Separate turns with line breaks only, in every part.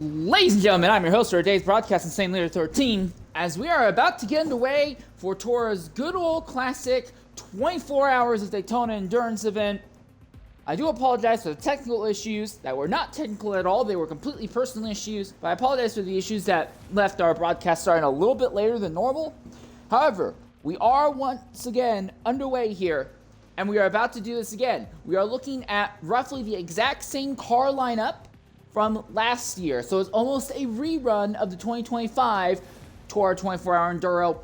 Ladies and gentlemen, I'm your host for today's broadcast, Insane Leader 13, as we are about to get underway for TORA's good old classic 24 Hours of Daytona Endurance event. I do apologize for the technical issues that were not technical at all. They were completely personal issues, but I apologize for the issues that left our broadcast starting a little bit later than normal. However, we are once again underway here, and we are about to do this again. We are looking at roughly the exact same car lineup from last year. So it's almost a rerun of the 2025 TORA 24-hour Enduro.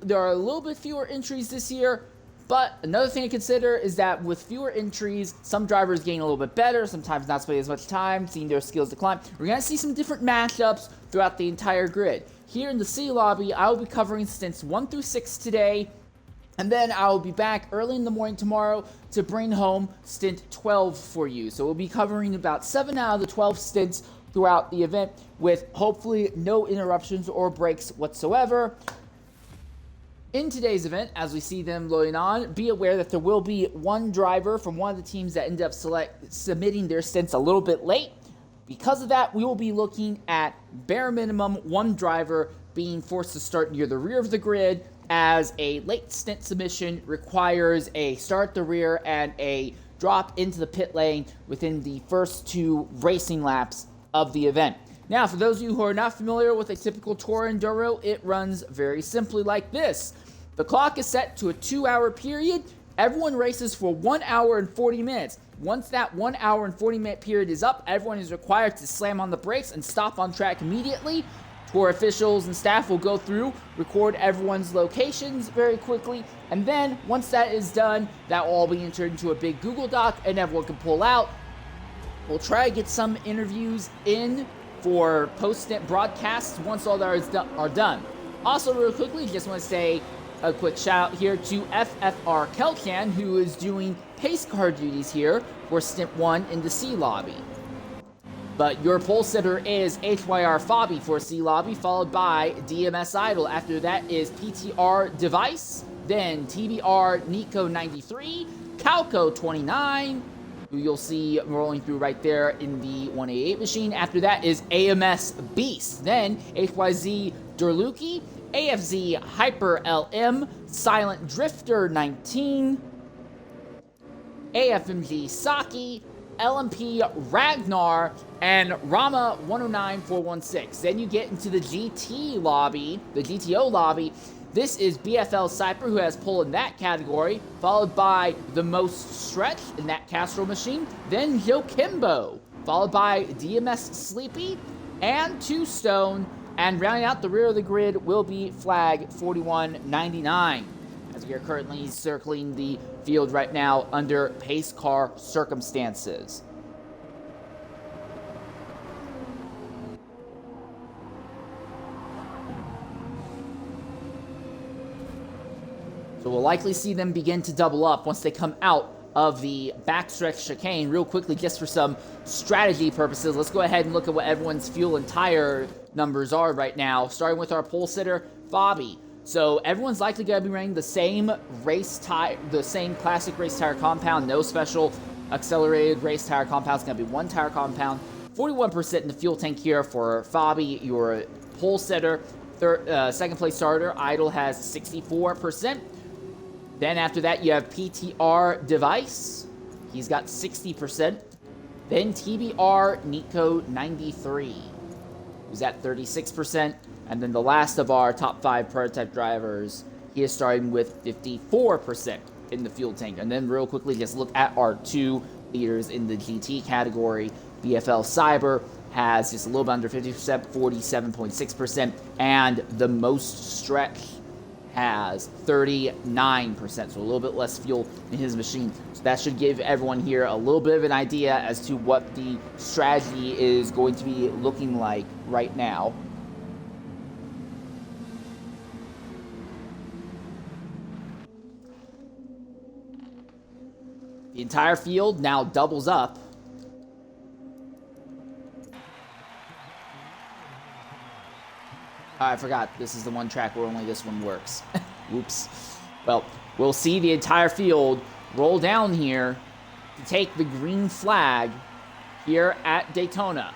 There are a little bit fewer entries this year, but another thing to consider is that with fewer entries, some drivers gain a little bit better, sometimes not spending as much time, seeing their skills decline. We're going to see some different matchups throughout the entire grid. Here in the C lobby, I will be covering stints 1 through 6 today, and then I will be back early in the morning tomorrow to bring home stint 12 for you. So we'll be covering about 7 out of the 12 stints throughout the event with hopefully no interruptions or breaks whatsoever. In today's event, as we see them loading on, be aware that there will be one driver from one of the teams that end up submitting their stints a little bit late. Because of that, we will be looking at bare minimum one driver being forced to start near the rear of the grid, as a late stint submission requires a start at the rear and a drop into the pit lane within the first 2 racing laps of the event. Now, for those of you who are not familiar with a typical TORA Enduro, it runs very simply like this. The clock is set to a 2-hour period. Everyone races for 1 hour and 40 minutes. Once that 1 hour and 40 minute period is up, everyone is required to slam on the brakes and stop on track immediately. TORA officials and staff will go through, record everyone's locations very quickly, and then once that is done, that will all be entered into a big Google Doc and everyone can pull out. We'll try to get some interviews in for post-stint broadcasts once all that are done. Also, real quickly, just want to say a quick shout out here to FFR Kelchan, who is doing pace car duties here for stint 1 in the C lobby. But your pole sitter is HYR Fabi for C lobby, followed by DMS Idol. After that is PTR Device, then TBR Nico 93, Calco 29, who you'll see rolling through right there in the 188 machine. After that is AMS Beast, then HYZ Durluki, AFZ Hyper LM, Silent Drifter 19, AFMG Saki, LMP Ragnar, and Rama 109416. Then you get into the GT lobby, the GTO lobby. This is BFL Cyper, who has pole in that category, followed by the most stretch in that Castro machine. Then Jokimbo, followed by DMS Sleepy and 2 Stone. And rounding out the rear of the grid will be Flag 4199. As we are currently circling the field right now under pace car circumstances. So we'll likely see them begin to double up once they come out of the backstretch chicane. Real quickly, just for some strategy purposes, let's go ahead and look at what everyone's fuel and tire numbers are right now, starting with our pole sitter, Fabi. So everyone's likely going to be running the same classic race tire compound, no special accelerated race tire compound. It's going to be 1 tire compound. 41% in the fuel tank here for Fabi, your pole setter. Second place starter, Idol, has 64%. Then after that, you have PTR Device. He's got 60%. Then TBR Nico 93, who's at 36%. And then the last of our top 5 prototype drivers, he is starting with 54% in the fuel tank. And then real quickly, just look at our 2 leaders in the GT category. BFL Cyber has just a little bit under 50%, 47.6%. And the most stretch has 39%, so a little bit less fuel in his machine. So that should give everyone here a little bit of an idea as to what the strategy is going to be looking like right now. The entire field now doubles up. I forgot, this is the one track where only this one works. Oops. Well, we'll see the entire field roll down here to take the green flag here at Daytona.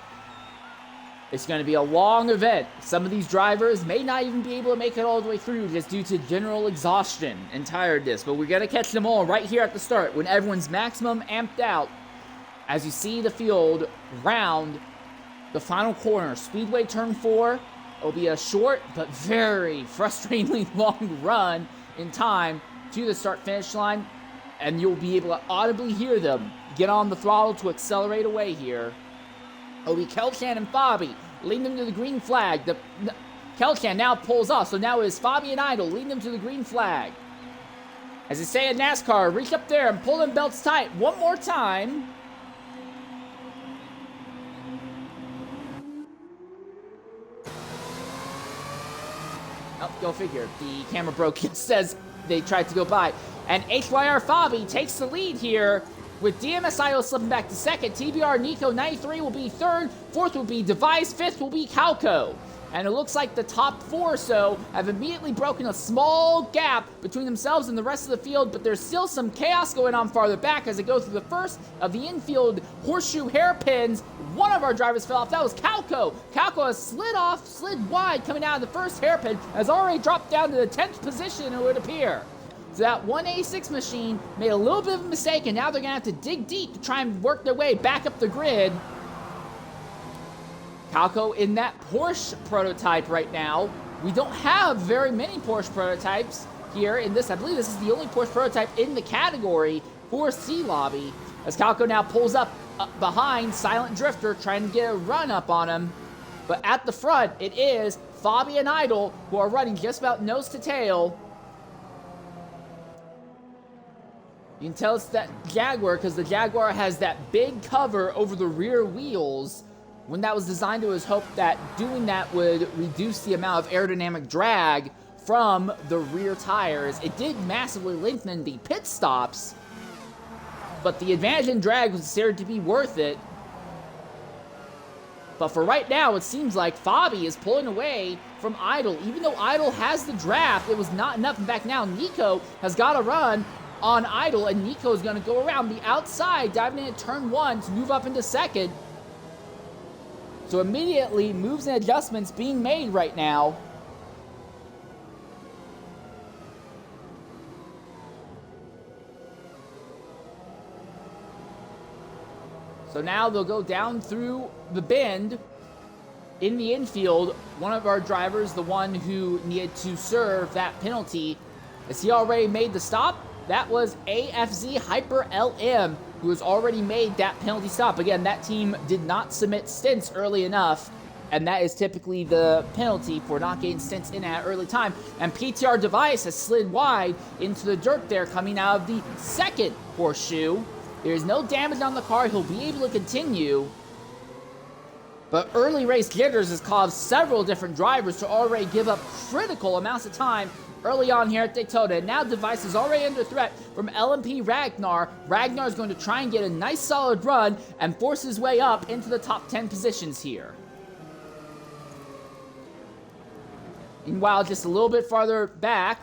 It's going to be a long event. Some of these drivers may not even be able to make it all the way through just due to general exhaustion and tiredness. But we're going to catch them all right here at the start when everyone's maximum amped out. As you see the field round the final corner. Speedway turn 4. It'll be a short but very frustratingly long run in time to the start-finish line. And you'll be able to audibly hear them get on the throttle to accelerate away here. It'll be Kelchan and Fabi leading them to the green flag. Kelchan now pulls off, so now it's Fabi and Idle leading them to the green flag. As they say in NASCAR, reach up there and pull them belts tight one more time. Oh, go figure. The camera broke. It says they tried to go by. And HYR Fabi takes the lead here with DMS Idol slipping back to second. TBR Nico 93 will be third. Fourth will be Device. Fifth will be Calco. And it looks like the top 4 or so have immediately broken a small gap between themselves and the rest of the field, but there's still some chaos going on farther back as they go through the first of the infield horseshoe hairpins. One of our drivers fell off. That was Calco. Calco has slid wide coming out of the first hairpin, has already dropped down to the 10th position, it would appear. So that 186 machine made a little bit of a mistake, and now they're going to have to dig deep to try and work their way back up the grid. Calco in that Porsche prototype right now. We don't have very many Porsche prototypes here in this. I believe this is the only Porsche prototype in the category for C Lobby. As Calco now pulls up behind Silent Drifter, trying to get a run up on him. But at the front, it is Fabi and Idle who are running just about nose to tail. You can tell it's that Jaguar because the Jaguar has that big cover over the rear wheels. When that was designed, it was hoped that doing that would reduce the amount of aerodynamic drag from the rear tires. It did massively lengthen the pit stops, but the advantage in drag was considered to be worth it. But for right now, it seems like Fabi is pulling away from Idle. Even though Idle has the draft, it was not enough. In fact, now Nico has got a run on Idle, and Nico is going to go around the outside, diving into turn 1 to move up into second. So immediately, moves and adjustments being made right now. So now they'll go down through the bend in the infield. One of our drivers, the one who needed to serve that penalty, as he already made the stop, that was AFZ Hyper LM, who has already made that penalty stop. Again, that team did not submit stints early enough, and that is typically the penalty for not getting stints in at early time. And PTR Device has slid wide into the dirt there, coming out of the second horseshoe. There's no damage on the car. He'll be able to continue. But early race jitters has caused several different drivers to already give up critical amounts of time early on here at Daytona. And now Device is already under threat from LMP Ragnar. Ragnar is going to try and get a nice solid run and force his way up into the top 10 positions here. Meanwhile, just a little bit farther back,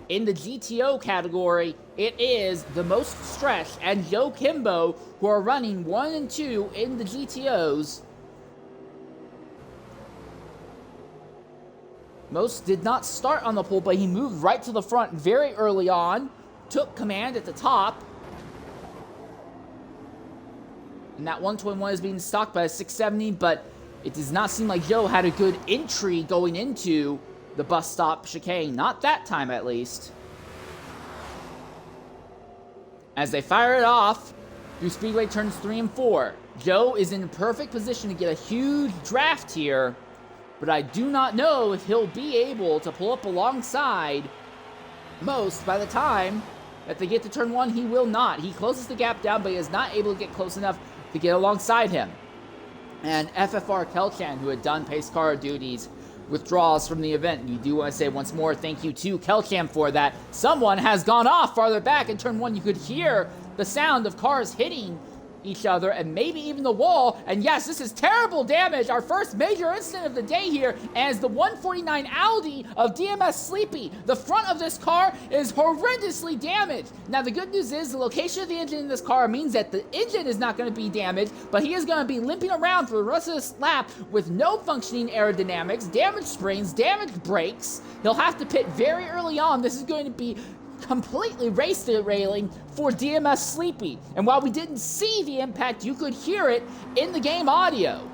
in the GTO category, it is the most stretched and Joe Kimbo who are running 1 and 2 in the GTOs. Most did not start on the pole, but he moved right to the front very early on, took command at the top. And that 121 is being stalked by a 670, but it does not seem like Joe had a good entry going into the bus stop chicane. Not that time, at least. As they fire it off through speedway turns 3 and 4. Joe is in perfect position to get a huge draft here, but I do not know if he'll be able to pull up alongside Most by the time that they get to turn 1. He will not. He closes the gap down, but he is not able to get close enough to get alongside him. And FFR Kelchan, who had done pace car duties, withdraws from the event. We do want to say once more thank you to Kelchan for that. Someone has gone off farther back in turn 1. You could hear the sound of cars hitting each other and maybe even the wall. And yes, this is terrible damage. Our first major incident of the day here as the 149 Audi of DMS Sleepy. The front of this car is horrendously damaged. Now, the good news is the location of the engine in this car means that the engine is not going to be damaged, but he is going to be limping around for the rest of this lap with no functioning aerodynamics, damaged springs, damaged brakes. He'll have to pit very early on. This is going to be completely race derailing for DMS Sleepy. And while we didn't see the impact, you could hear it in the game audio.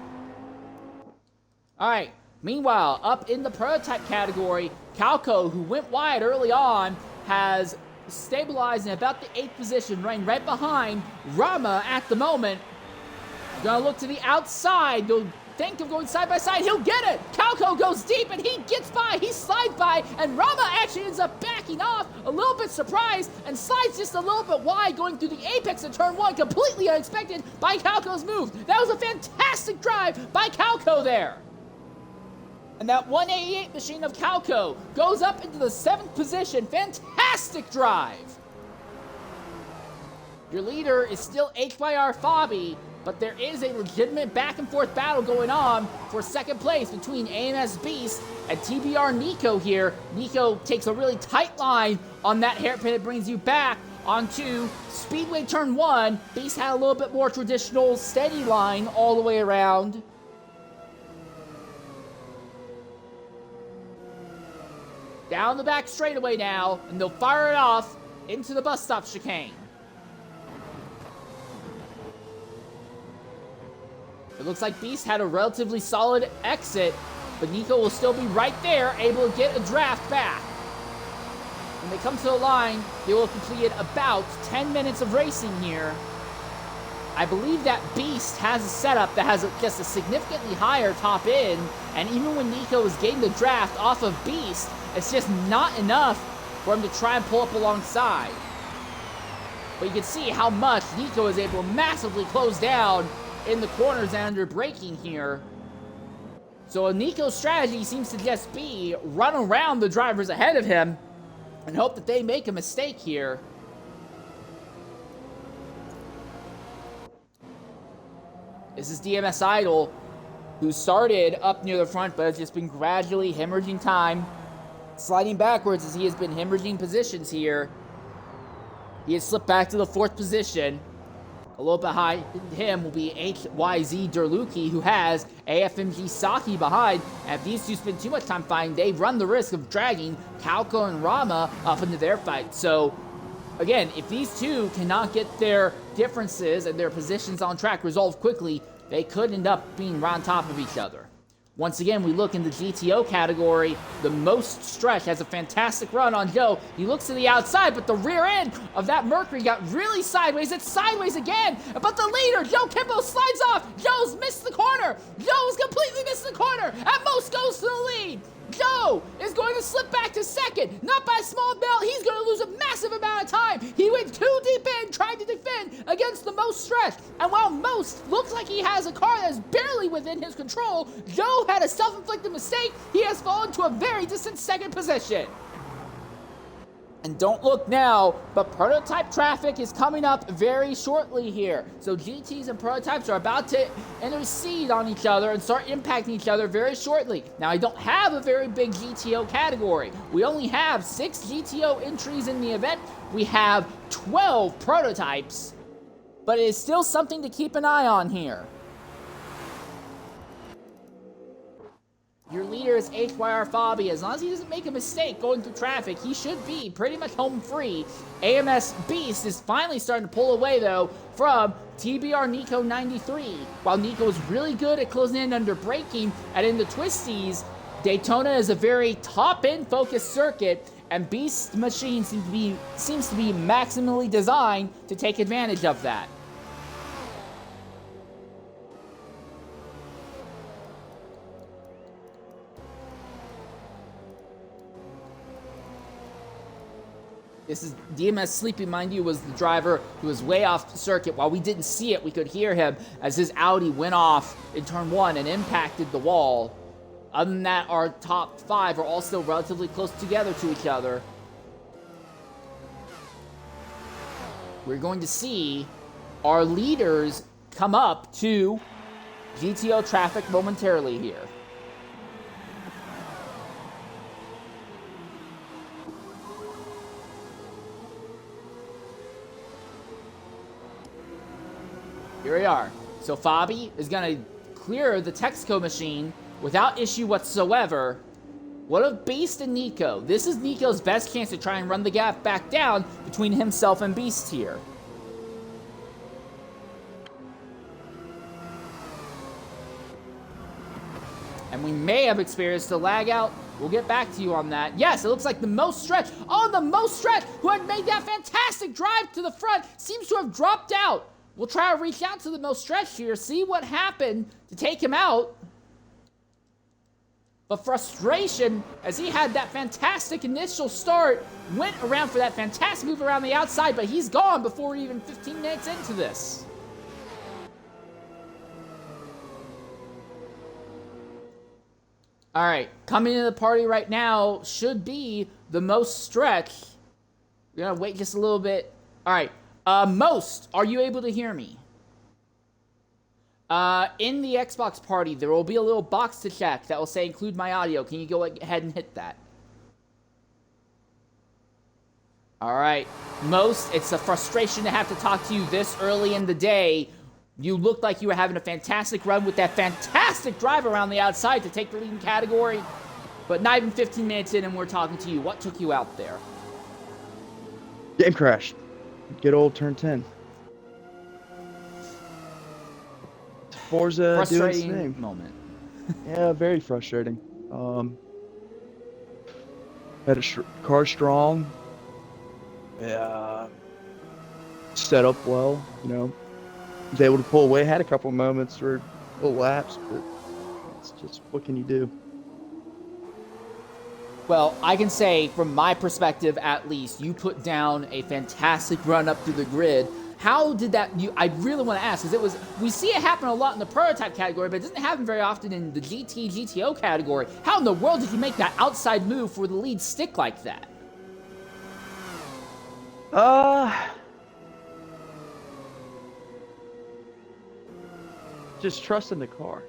Alright, meanwhile, up in the prototype category, Calco, who went wide early on, has stabilized in about the 8th position, running right behind Rama at the moment. Gonna look to the outside. They'll think of going side by side. He'll get it. Calco goes deep and he gets by. He slides by and Rama actually ends up backing off, a little bit surprised, and slides just a little bit wide going through the apex of turn 1, completely unexpected by Calco's move. That was a fantastic drive by Calco there. And that 188 machine of Calco goes up into the 7th position. Fantastic drive. Your leader is still HYR Fabi, but there is a legitimate back and forth battle going on for second place between AMS Beast and TBR Nico here. Nico takes a really tight line on that hairpin. It brings you back onto Speedway turn 1. Beast had a little bit more traditional steady line all the way around. Down the back straightaway now, and they'll fire it off into the bus stop chicane. It looks like Beast had a relatively solid exit, but Nico will still be right there, able to get a draft back. When they come to the line, they will have completed about 10 minutes of racing here. I believe that Beast has a setup that has just a significantly higher top end, and even when Nico is getting the draft off of Beast, it's just not enough for him to try and pull up alongside. But you can see how much Nico is able to massively close down in the corners and under braking here. So Nico's strategy seems to just be run around the drivers ahead of him and hope that they make a mistake here. This is DMS Idol, who started up near the front but has just been gradually hemorrhaging time, sliding backwards as he has been hemorrhaging positions here. He has slipped back to the 4th position. A little behind him will be HYZ Derluki, who has AFMG Saki behind. And if these two spend too much time fighting, they run the risk of dragging Calco and Rama up into their fight. So, again, if these two cannot get their differences and their positions on track resolved quickly, they could end up being right on top of each other. Once again, we look in the GTO category. The Most Stretch has a fantastic run on Joe. He looks to the outside, but the rear end of that Mercury got really sideways. It's sideways again, but the leader, Joe Kimbo, slides off. Joe's missed the corner. Joe's completely missed the corner. At most goes to the lead. Joe is going to slip back to 2nd, not by a small belt. He's going to lose a massive amount of time. He went too deep in trying to defend against the Most Stretch. And while Most looks like he has a car that is barely within his control, Joe had a self-inflicted mistake. He has fallen to a very distant 2nd position. And don't look now, but prototype traffic is coming up very shortly here. So GTs and prototypes are about to intercede on each other and start impacting each other very shortly. Now, I don't have a very big GTO category. We only have 6 GTO entries in the event. We have 12 prototypes, but it is still something to keep an eye on here. Your leader is HYR Fabi. As long as he doesn't make a mistake going through traffic, he should be pretty much home free. AMS Beast is finally starting to pull away, though, from TBR Nico 93. While Nico is really good at closing in under braking and in the twisties, Daytona is a very top-end focused circuit, and Beast's machine seems to be maximally designed to take advantage of that. This is DMS Sleepy, mind you, was the driver who was way off the circuit. While we didn't see it, we could hear him as his Audi went off in turn 1 and impacted the wall. Other than that, our top 5 are all still relatively close together to each other. We're going to see our leaders come up to GTO traffic momentarily here. Here we are. So Fabi is going to clear the Texaco machine without issue whatsoever. What of Beast and Nico? This is Nico's best chance to try and run the gap back down between himself and Beast here. And we may have experienced a lag out. We'll get back to you on that. Yes, it looks like the most stretch. Oh, the most stretch, who had made that fantastic drive to the front, seems to have dropped out. We'll try to reach out to the most stretch here, see what happened to take him out. But frustration, as he had that fantastic initial start, went around for that fantastic move around the outside, but he's gone before even 15 minutes into this. All right, coming into the party right now should be the most stretch. We're gonna wait just a little bit. All right, Most, are you able to hear me? In the Xbox party, there will be a little box to check that will say include my audio. Can you go ahead and hit that? All right, Most, it's a frustration to have to talk to you this early in the day. You looked like you were having a fantastic run with that fantastic drive around the outside to take the leading category, but not even 15 minutes in and we're talking to you. What took you out there?
Game crash. Good old turn 10. Forza doing its thing.
Moment.
Yeah, very frustrating. Had a car strong. Yeah. Set up well, you know. Was able to pull away. Had a couple moments for little laps, but it's just, what can you do?
Well, I can say from my perspective, at least, you put down a fantastic run up through the grid. How did that? I really want to ask, because we see it happen a lot in the prototype category, but it doesn't happen very often in the GTO category. How in the world did you make that outside move for the lead stick like that?
Just trusting the car.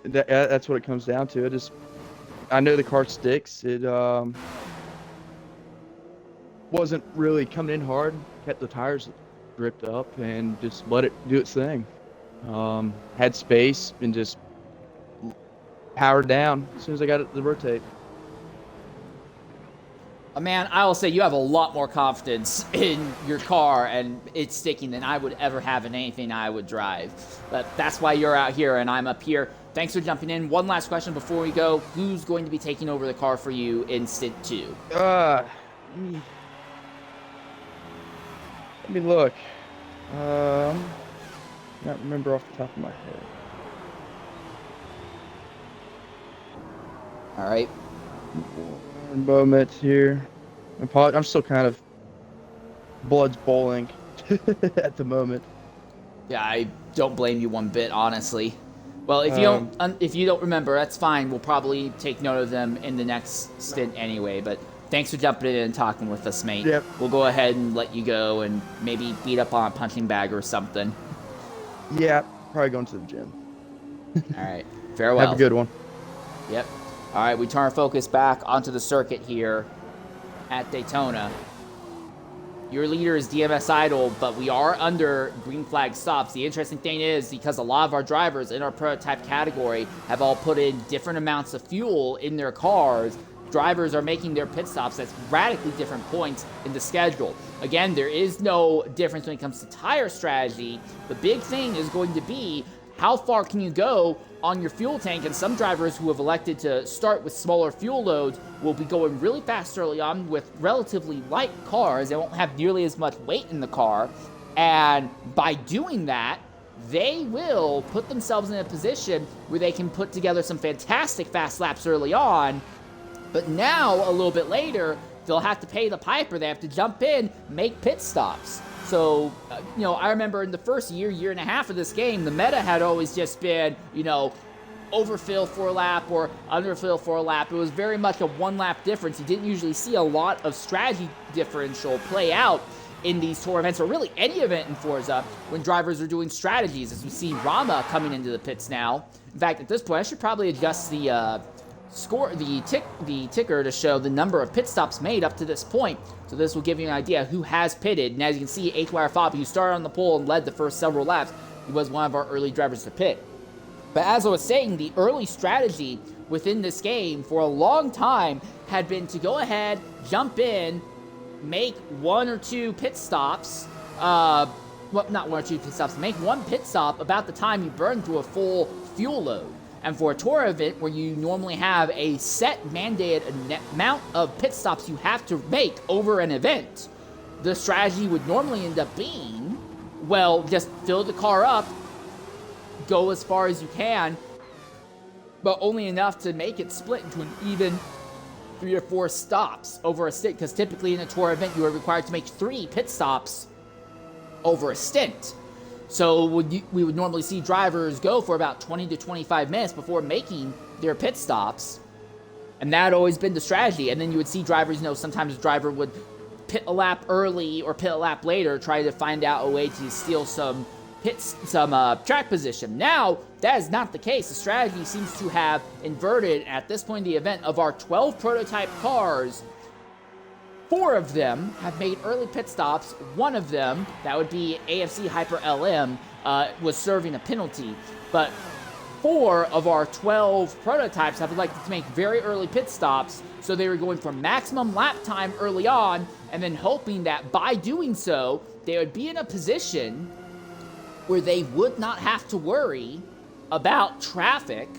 That's what it comes down to. I know the car sticks. It wasn't really coming in hard. Kept the tires gripped up and just let it do its thing. Had space and just powered down as soon as I got it to rotate.
Man, I will say you have a lot more confidence in your car and it's sticking than I would ever have in anything I would drive. But that's why you're out here and I'm up here. Thanks for jumping in. One last question before we go. Who's going to be taking over the car for you in Stint 2?
Let me look. Not remember off the top of my head.
All right.
Moment here. I'm still kind of blood's boiling at the moment.
Yeah, I don't blame you one bit, honestly. Well, if you don't remember, that's fine. We'll probably take note of them in the next stint anyway. But thanks for jumping in and talking with us, mate.
Yep.
We'll go ahead and let you go and maybe beat up on a punching bag or something.
Yeah, probably going to the gym.
All right. Farewell.
Have a good one.
Yep. All right, we turn our focus back onto the circuit here at Daytona. Your leader is DMS idle, but we are under green flag stops. The interesting thing is, because a lot of our drivers in our prototype category have all put in different amounts of fuel in their cars, drivers are making their pit stops at radically different points in the schedule. Again, there is no difference when it comes to tire strategy. The big thing is going to be how far can you go on your fuel tank, and some drivers who have elected to start with smaller fuel loads will be going really fast early on with relatively light cars. They won't have nearly as much weight in the car, and by doing that, they will put themselves in a position where they can put together some fantastic fast laps early on, but now, a little bit later, they'll have to pay the piper. They have to jump in, make pit stops. So, I remember in the first year and a half of this game, the meta had always just been, overfill for a lap or underfill for a lap. It was very much a one-lap difference. You didn't usually see a lot of strategy differential play out in these tour events, or really any event in Forza, when drivers are doing strategies, as we see Rama coming into the pits now. In fact, at this point, I should probably adjust the ticker to show the number of pit stops made up to this point. So this will give you an idea who has pitted. And as you can see, HYR Fabi, who started on the pole and led the first several laps, he was one of our early drivers to pit. But as I was saying, the early strategy within this game for a long time had been to go ahead, jump in, make one or two pit stops, well, not one or two pit stops, make one pit stop about the time you burn through a full fuel load. And for a tour event where you normally have a set mandated amount of pit stops you have to make over an event, the strategy would normally end up being, well, just fill the car up, go as far as you can, but only enough to make it split into an even 3 or 4 stops over a stint, because typically in a tour event you are required to make 3 pit stops over a stint. So we would normally see drivers go for about 20 to 25 minutes before making their pit stops, and that had always been the strategy. And then you would see drivers, sometimes the driver would pit a lap early or pit a lap later, try to find out a way to steal some track position. Now, that is not the case. The strategy seems to have inverted at this point in the event. Of our 12 prototype cars, 4 of them have made early pit stops. One of them, that would be AFC Hyper LM, was serving a penalty. But 4 of our 12 prototypes have elected to make very early pit stops, so they were going for maximum lap time early on, and then hoping that by doing so, they would be in a position where they would not have to worry about traffic,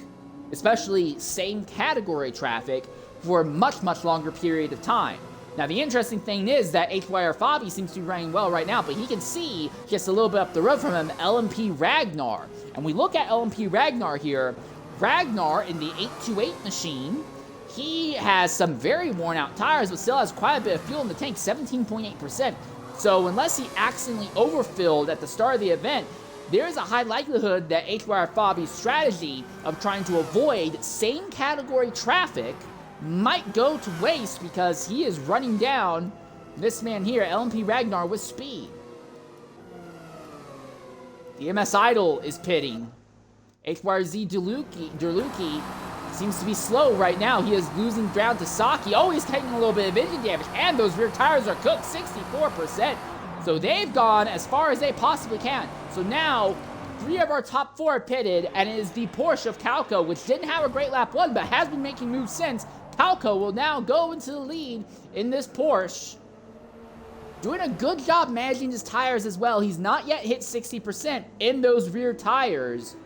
especially same category traffic, for a much, much longer period of time. Now, the interesting thing is that HYR Fabi seems to be running well right now, but he can see just a little bit up the road from him LMP Ragnar. And we look at LMP Ragnar here. Ragnar in the 828 machine, he has some very worn out tires, but still has quite a bit of fuel in the tank, 17.8%. So unless he accidentally overfilled at the start of the event, there is a high likelihood that HYR Fabi's strategy of trying to avoid same category traffic might go to waste, because he is running down this man here, LMP Ragnar, with speed. The MS Idol is pitting. HYRZ Derluki seems to be slow right now. He is losing ground to Saki. Oh, he's taking a little bit of engine damage, and those rear tires are cooked, 64%. So they've gone as far as they possibly can. So now, 3 of our top 4 are pitted, and it is the Porsche of Calco, which didn't have a great lap 1, but has been making moves since. Calco will now go into the lead in this Porsche, doing a good job managing his tires as well. He's not yet hit 60% in those rear tires,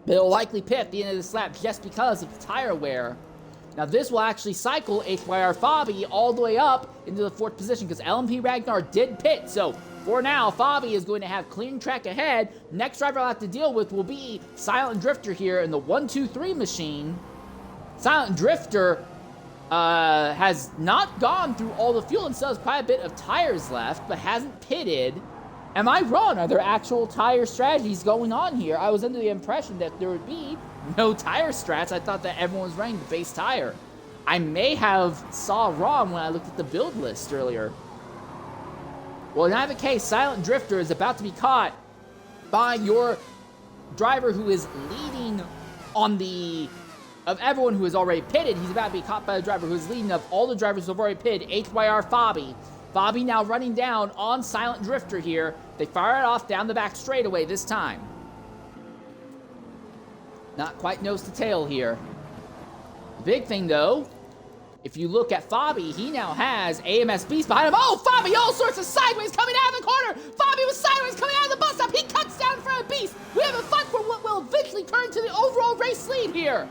but he'll likely pit at the end of this lap just because of the tire wear. Now, this will actually cycle HYR Fabi all the way up into the 4th position, because LMP Ragnar did pit. So, for now, Fabi is going to have clean track ahead. Next driver I'll have to deal with will be Silent Drifter here in the 1-2-3 machine. Silent Drifter has not gone through all the fuel and still has quite a bit of tires left, but hasn't pitted. Am I wrong? Are there actual tire strategies going on here? I was under the impression that there would be no tire strats. I thought that everyone was running the base tire. I may have saw wrong when I looked at the build list earlier. Well, in either case, Silent Drifter is about to be caught by your driver who is leading on the... Of everyone who has already pitted, he's about to be caught by the driver who is leading of all the drivers who have already pitted, HYR Fabi. Fabi now running down on Silent Drifter here. They fire it off down the back straightaway this time. Not quite nose to tail here. The big thing, though, if you look at Fabi, he now has AMS Beast behind him. Oh, Fabi, all sorts of sideways coming out of the corner. Fabi was sideways coming out of the bus stop. He cuts down in front of Beast. We have a fight for what will eventually turn into the overall race lead here.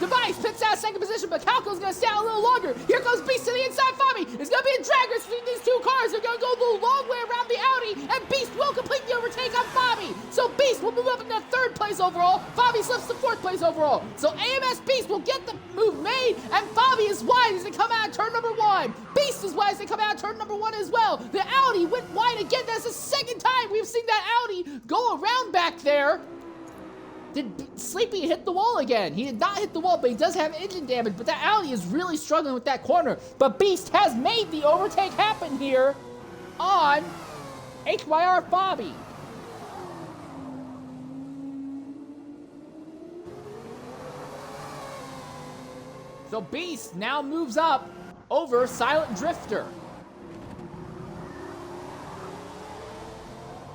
Device pits out 2nd position, but Calco's going to stay out a little longer. Here comes Beast to the inside. Fabi. It's going to be a drag race between these 2 cars. They're going to go the long way around the Audi, and Beast will complete the overtake on Fabi. So Beast will move up into 3rd place overall. Fabi slips to 4th place overall. So AMS Beast will get the move made, and Fabi is wide as they come out of turn number 1. Beast is wide as they come out of turn number 1 as well. The Audi went wide again. That's the 2nd time we've seen that Audi go around back there. Did Sleepy hit the wall again? He did not hit the wall, but he does have engine damage. But that Audi is really struggling with that corner. But Beast has made the overtake happen here. on HYR Bobby. So Beast now moves up over Silent Drifter.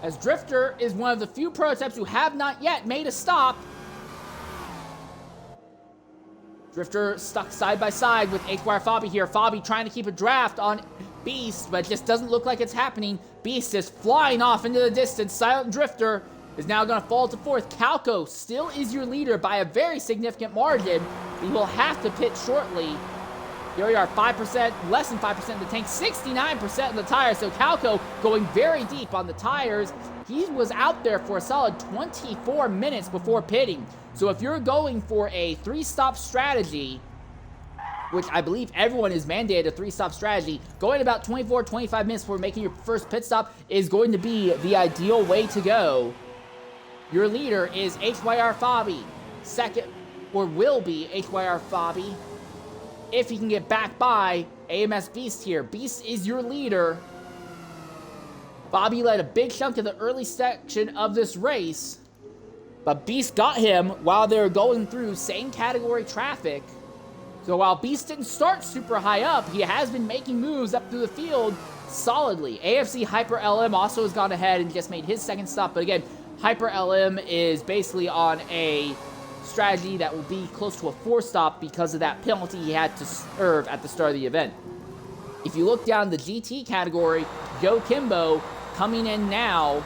As Drifter is one of the few prototypes who have not yet made a stop. Drifter stuck side by side with HYR Fabi here. Fabi trying to keep a draft on Beast, but it just doesn't look like it's happening. Beast is flying off into the distance. Silent Drifter is now going to fall to fourth. Calco still is your leader by a very significant margin. He will have to pit shortly. Here we are, 5%, less than 5% of the tank, 69% of the tires. So Calco going very deep on the tires. He was out there for a solid 24 minutes before pitting. So if you're going for a 3-stop strategy, which I believe everyone is mandated a 3-stop strategy, going about 24, 25 minutes before making your first pit stop is going to be the ideal way to go. Your leader is HYR Fabi. Second, or will be HYR Fabi, if he can get back by AMS Beast here. Beast is your leader. Fabi led a big chunk of the early section of this race, but Beast got him while they were going through same category traffic. So while Beast didn't start super high up, he has been making moves up through the field solidly. AFC Hyper LM also has gone ahead and just made his second stop, but again, Hyper LM is basically on a strategy that will be close to a 4-stop because of that penalty he had to serve at the start of the event. If you look down the GT category, Joe Kimbo coming in now,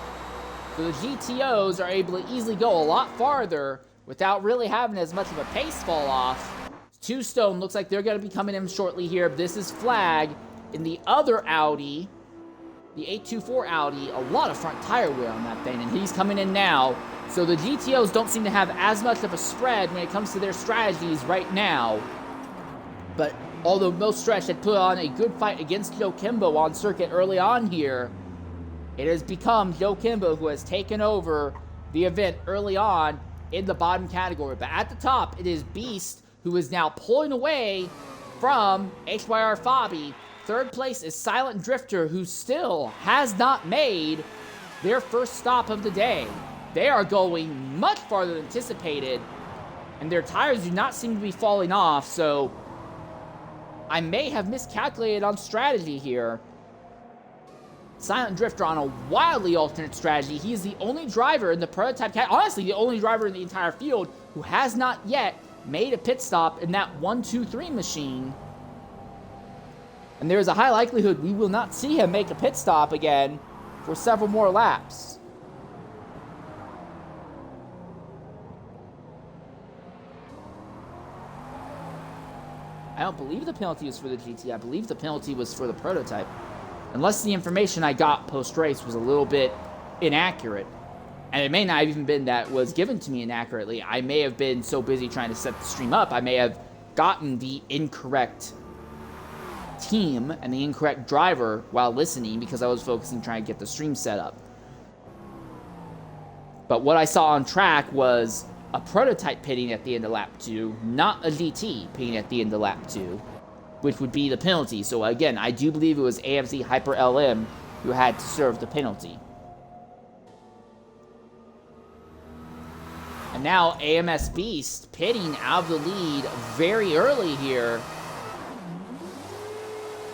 so the GTOs are able to easily go a lot farther without really having as much of a pace fall off. Two Stone looks like they're going to be coming in shortly here. This is Flag in the other Audi, the 824 Audi. A lot of front tire wear on that thing, and he's coming in now. So the GTOs don't seem to have as much of a spread when it comes to their strategies right now. But although most stretch had put on a good fight against Joe Kimbo on circuit early on here, it has become Joe Kimbo who has taken over the event early on in the bottom category. But at the top, it is Beast who is now pulling away from HYR Fabi. Third place is Silent Drifter, who still has not made their first stop of the day. They are going much farther than anticipated, and their tires do not seem to be falling off, so I may have miscalculated on strategy here. Silent Drifter on a wildly alternate strategy. He is the only driver in the prototype honestly, the only driver in the entire field who has not yet made a pit stop in that 1-2-3 machine. And there is a high likelihood we will not see him make a pit stop again for several more laps. I don't believe the penalty was for the GT. I believe the penalty was for the prototype. Unless the information I got post-race was a little bit inaccurate. And it may not have even been that was given to me inaccurately. I may have been so busy trying to set the stream up, I may have gotten the incorrect team and the incorrect driver while listening because I was focusing trying to get the stream set up. But what I saw on track was a prototype pitting at the end of lap 2, not a GT pitting at the end of lap 2, which would be the penalty. So again, I do believe it was AFC Hyper LM who had to serve the penalty. And now AMS Beast pitting out of the lead very early here.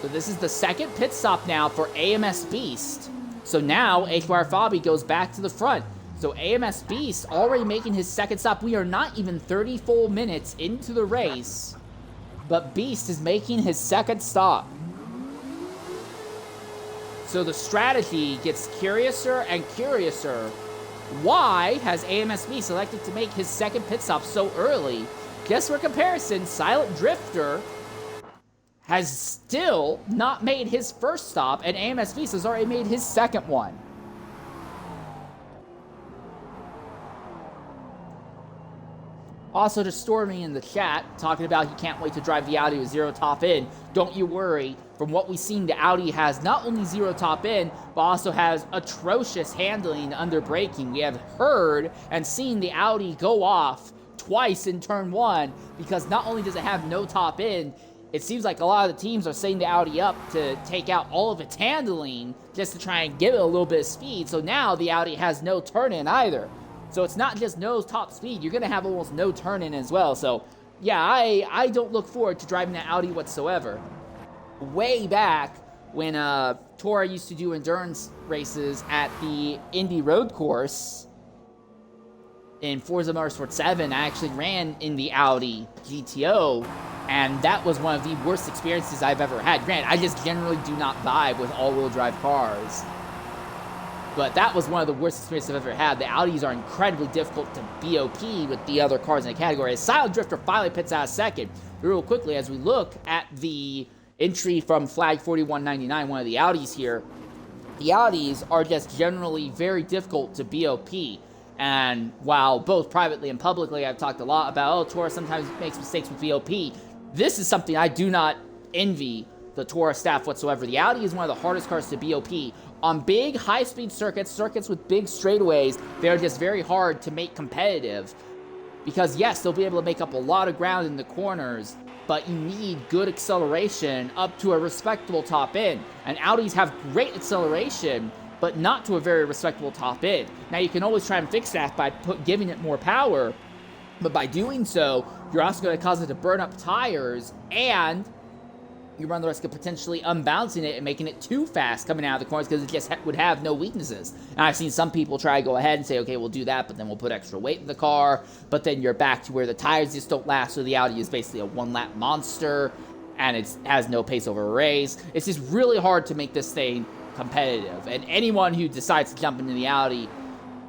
So this is the second pit stop now for AMS Beast. So now HYR Fabi goes back to the front. So AMS Beast already making his second stop. We are not even 30 full minutes into the race, but Beast is making his second stop. So the strategy gets curiouser and curiouser. Why has AMS Beast selected to make his second pit stop so early? Just for comparison, Silent Drifter has still not made his first stop, and AMS Beast has already made his second one. Also, to Stormy in the chat, talking about he can't wait to drive the Audi with zero top end. Don't you worry. From what we've seen, the Audi has not only zero top end, but also has atrocious handling under braking. We have heard and seen the Audi go off twice in turn 1 because not only does it have no top end, it seems like a lot of the teams are setting the Audi up to take out all of its handling just to try and give it a little bit of speed. So now the Audi has no turn-in either. So it's not just no top speed. You're going to have almost no turn-in as well. So, yeah, I don't look forward to driving that Audi whatsoever. Way back when TORA used to do endurance races at the Indy Road Course in Forza Motorsport 7, I actually ran in the Audi GTO, and that was one of the worst experiences I've ever had. Granted, I just generally do not vibe with all-wheel drive cars, but that was one of the worst experiences I've ever had. The Audis are incredibly difficult to BOP with the other cars in the category. As Silent Drifter finally pits out second, real quickly, as we look at the entry from flag 4199, one of the Audis here, the Audis are just generally very difficult to BOP. And while both privately and publicly I've talked a lot about, oh, TORA sometimes makes mistakes with BOP, this is something I do not envy the TORA staff whatsoever. The Audi is one of the hardest cars to BOP. On big, high-speed circuits with big straightaways, they're just very hard to make competitive. Because, yes, they'll be able to make up a lot of ground in the corners, but you need good acceleration up to a respectable top end. And Audis have great acceleration, but not to a very respectable top end. Now, you can always try and fix that by giving it more power, but by doing so, you're also going to cause it to burn up tires, and you run the risk of potentially unbalancing it and making it too fast coming out of the corners because it just would have no weaknesses. And I've seen some people try to go ahead and say, okay, we'll do that, but then we'll put extra weight in the car, but then you're back to where the tires just don't last, so the Audi is basically a one-lap monster, and it has no pace over a race. It's just really hard to make this thing competitive, and anyone who decides to jump into the Audi,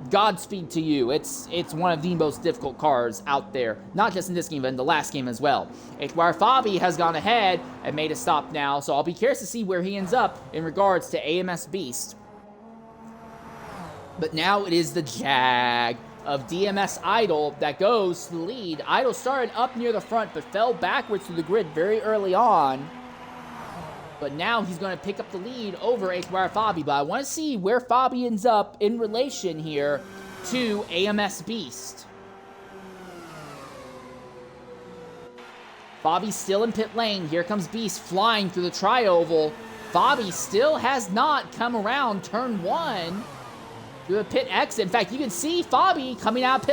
Godspeed to you. It's one of the most difficult cars out there, not just in this game, but in the last game as well. Esquire Fabi has gone ahead and made a stop now, so I'll be curious to see where he ends up in regards to AMS Beast. But now it is the Jag of DMS Idol that goes to the lead. Idol started up near the front, but fell backwards to the grid very early on. But now he's going to pick up the lead over Esquire Fabi. But I want to see where Fabi ends up in relation here to AMS Beast. Fabi's still in pit lane. Here comes Beast flying through the tri-oval. Fabi still has not come around turn one through the pit exit. In fact, you can see Fabi coming out of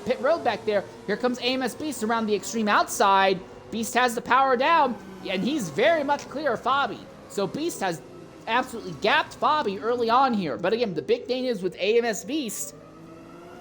pit road back there. Here comes AMS Beast around the extreme outside. Beast has the power down, and he's very much clear of Fabi. So Beast has absolutely gapped Fabi early on here. But again, the big thing is with AMS Beast,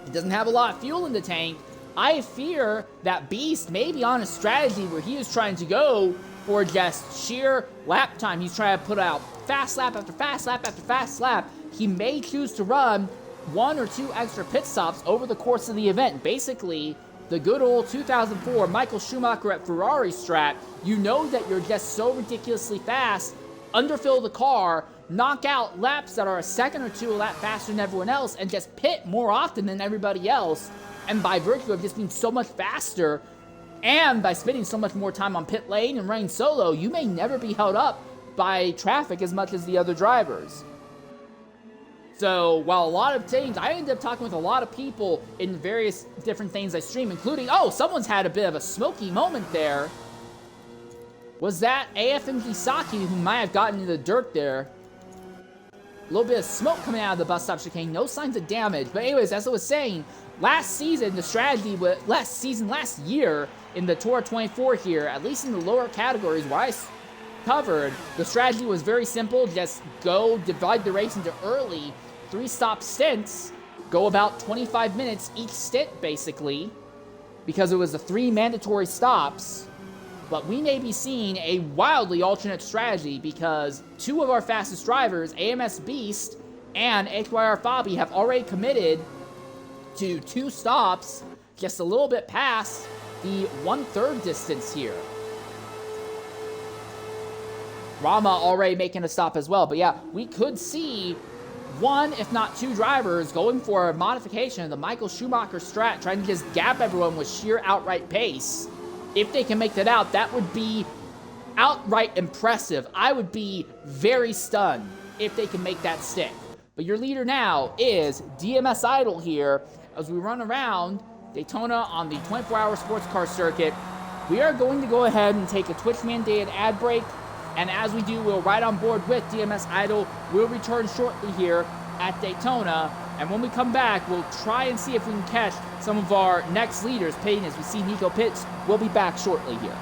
he doesn't have a lot of fuel in the tank. I fear that Beast may be on a strategy where he is trying to go for just sheer lap time. He's trying to put out fast lap after fast lap after fast lap. He may choose to run 1 or 2 extra pit stops over the course of the event. Basically, the good old 2004 Michael Schumacher at Ferrari strat. You know that you're just so ridiculously fast, underfill the car, knock out laps that are a second or two a lap faster than everyone else, and just pit more often than everybody else. And by virtue of just being so much faster, and by spending so much more time on pit lane and running solo, you may never be held up by traffic as much as the other drivers. So, while a lot of things, I ended up talking with a lot of people in various different things I stream, including, oh, someone's had a bit of a smoky moment there. Was that AFMG Saki who might have gotten into the dirt there? A little bit of smoke coming out of the bus stop chicane, no signs of damage. But anyways, as I was saying, last season, the strategy was, last year, in the TORA 24 here, at least in the lower categories where I covered, the strategy was very simple. Just go divide the race into early 3-stop stints, go about 25 minutes each stint, basically, because it was the 3 mandatory stops. But we may be seeing a wildly alternate strategy because 2 of our fastest drivers, AMS Beast and Esquire Fabi, have already committed to 2 stops, just a little bit past the 1/3 distance here. Rama already making a stop as well. But yeah, we could see 1, if not 2 drivers going for a modification of the Michael Schumacher strat, trying to just gap everyone with sheer outright pace. If they can make that out, that would be outright impressive. I would be very stunned if they can make that stick. But your leader now is DMS Idol here as we run around Daytona on the 24-hour sports car circuit. we are going to go ahead and take a Twitch-mandated ad break. And as we do, we'll ride on board with DMS Idol. We'll return shortly here at Daytona. And when we come back, we'll try and see if we can catch some of our next leaders. Peyton, as we see Nico Pitts, we'll be back shortly here.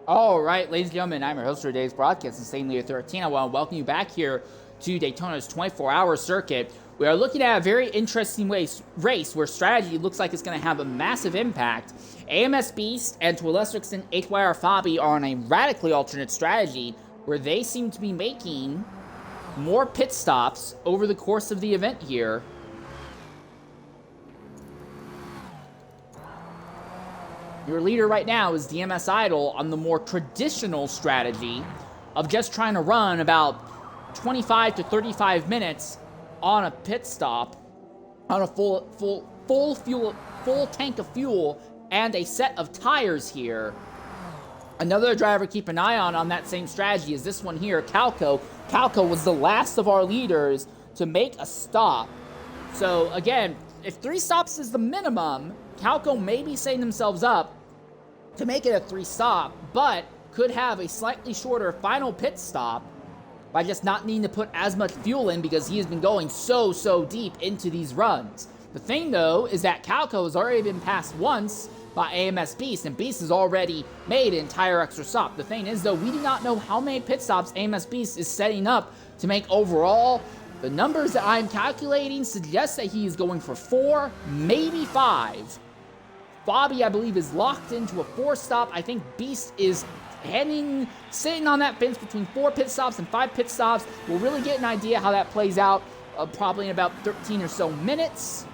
All right, ladies and gentlemen, I'm your host for today's broadcast, Insanely 13. I want to welcome you back here to Daytona's 24-hour circuit. We are looking at a very interesting race where strategy looks like it's going to have a massive impact. AMS Beast and to a lesser extent HYR Fabi are on a radically alternate strategy where they seem to be making more pit stops over the course of the event here. Your leader right now is DMS Idol on the more traditional strategy of just trying to run about 25 to 35 minutes on a pit stop on a full tank of fuel and a set of tires here. Another driver to keep an eye on that same strategy is this one here, Calco. Calco was the last of our leaders to make a stop. So again, if 3 stops is the minimum, Calco may be setting themselves up to make it a 3-stop, but could have a slightly shorter final pit stop by just not needing to put as much fuel in because he has been going so deep into these runs. The thing, though, is that Calco has already been passed once by AMS Beast, and Beast has already made an entire extra stop. The thing is, though, we do not know how many pit stops AMS Beast is setting up to make overall. The numbers that I'm calculating suggest that he is going for 4, maybe 5. Bobby, I believe, is locked into a 4-stop. I think Beast is sitting on that fence between 4 pit stops and 5 pit stops. We'll really get an idea how that plays out probably in about 13 or so minutes.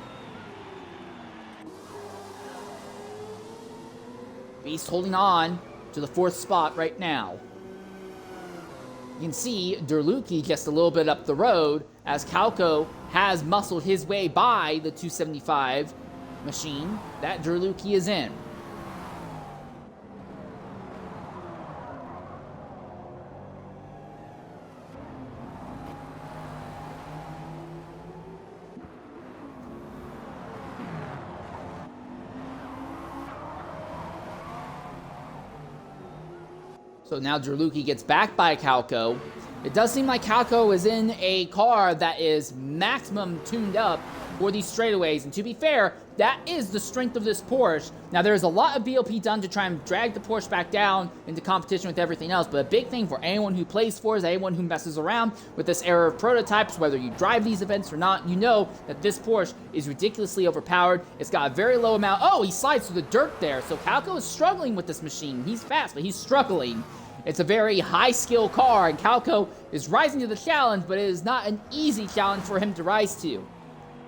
Beast holding on to the 4th spot right now. You can see Derluki just a little bit up the road as Calco has muscled his way by the 275 machine that Derluki is in. So now Derluki gets back by Calco. It does seem like Calco is in a car that is maximum tuned up for these straightaways, and to be fair, that is the strength of this Porsche. Now, there's a lot of BOP done to try and drag the Porsche back down into competition with everything else, but a big thing for anyone who plays Forza, anyone who messes around with this era of prototypes, whether you drive these events or not, you know that this Porsche is ridiculously overpowered. It's got a very low amount. Oh, he slides through the dirt there, so Calco is struggling with this machine. He's fast, but he's struggling. It's a very high-skill car, and Calco is rising to the challenge, but it is not an easy challenge for him to rise to.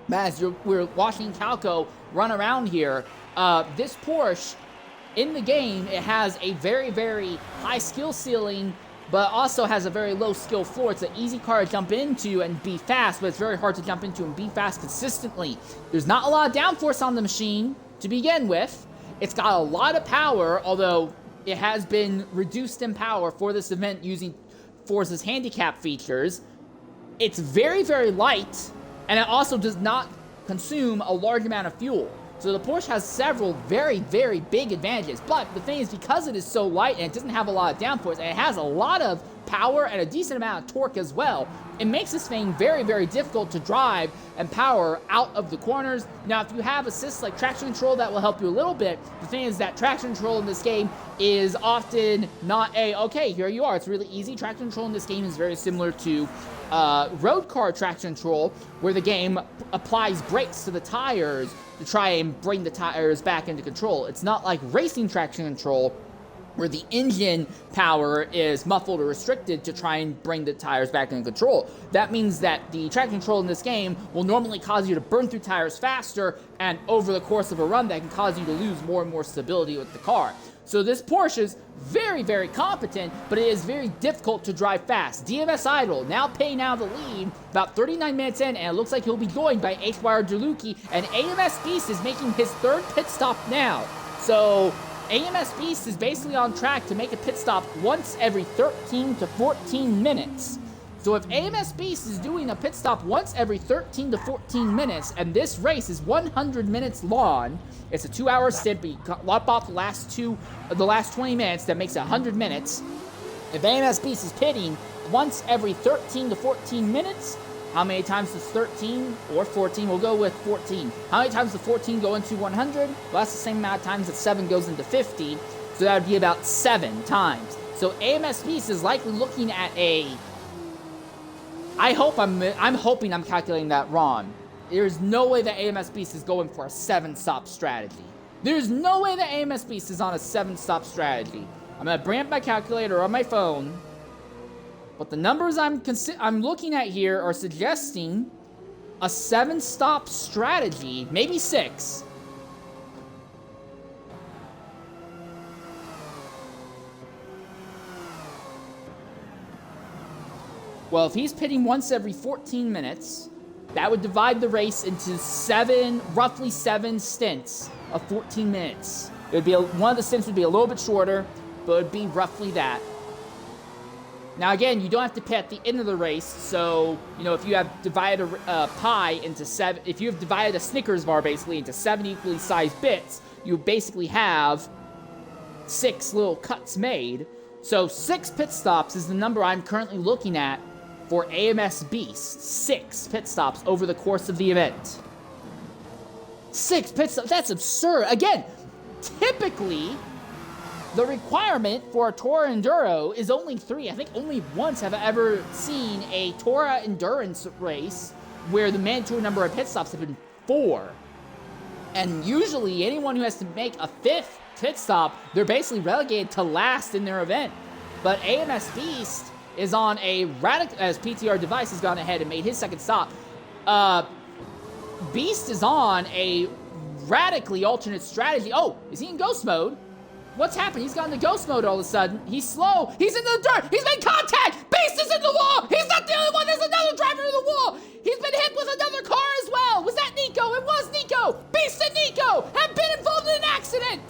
As we're watching Calco run around here, this Porsche, in the game, it has a very high skill ceiling but also has a very low skill floor. It's an easy car to jump into and be fast, but it's very hard to jump into and be fast consistently. There's not a lot of downforce on the machine to begin with. It's got a lot of power, although it has been reduced in power for this event using Forza's handicap features. It's very, very light, and it also does not consume a large amount of fuel. So the Porsche has several very, very big advantages. But the thing is, because it is so light and it doesn't have a lot of downforce, and it has a lot of power and a decent amount of torque as well, it makes this thing very, very difficult to drive and power out of the corners. Now, if you have assists like traction control, that will help you a little bit. The thing is that traction control in this game is often not okay, here you are. It's really easy. Traction control in this game is very similar to road car traction control, where the game applies brakes to the tires to try and bring the tires back into control. It's not like racing traction control, where the engine power is muffled or restricted to try and bring the tires back into control. That means that the traction control in this game will normally cause you to burn through tires faster, and over the course of a run, that can cause you to lose more and more stability with the car. So this Porsche is very, very competent, but it is very difficult to drive fast. DMS Idol now paying out the lead, about 39 minutes in, and it looks like he'll be joined by HYR Deluki, and AMS Beast is making his third pit stop now. So AMS Beast is basically on track to make a pit stop once every 13 to 14 minutes. So if AMS Beast is doing a pit stop once every 13 to 14 minutes, and this race is 100 minutes long, it's a 2-hour stint, but you lop off the last 20 minutes, that makes it 100 minutes. If AMS Beast is pitting once every 13 to 14 minutes, how many times does 13 or 14? We'll go with 14. How many times does 14 go into 100? Well, that's the same amount of times that 7 goes into 50. So that would be about 7 times. So AMS Beast is likely looking at a... I'm hoping I'm calculating that wrong. There's no way that AMS Beast is going for a 7-stop strategy. There's no way that AMS Beast is on a 7-stop strategy. I'm going to bring up my calculator on my phone. But the numbers I'm looking at here are suggesting a 7-stop strategy, maybe 6. Well, if he's pitting once every 14 minutes, that would divide the race into roughly 7 stints of 14 minutes. It would be one of the stints would be a little bit shorter, but it would be roughly that. Now, again, you don't have to pit at the end of the race, so, you know, if you have divided a pie into 7, if you have divided a Snickers bar, basically, into 7 equally sized bits, you basically have 6 little cuts made. So 6 pit stops is the number I'm currently looking at for AMS Beast. 6 pit stops over the course of the event. 6 pit stops, that's absurd. Again, typically, the requirement for a TORA Enduro is only 3. I think only once have I ever seen a TORA Endurance race where the mandatory number of pit stops have been 4. And usually, anyone who has to make a 5th pit stop, they're basically relegated to last in their event. But AMS Beast is on a radical, as PTR Device has gone ahead and made his 2nd stop. Beast is on a radically alternate strategy. Oh, is he in ghost mode? What's happened? He's gone into ghost mode all of a sudden. He's slow. He's in the dirt. He's made contact. Beast is in the wall. He's not the only one. There's another driver in the wall. He's been hit with another car as well. Was that Nico? It was Nico. Beast and Nico have been involved in an accident.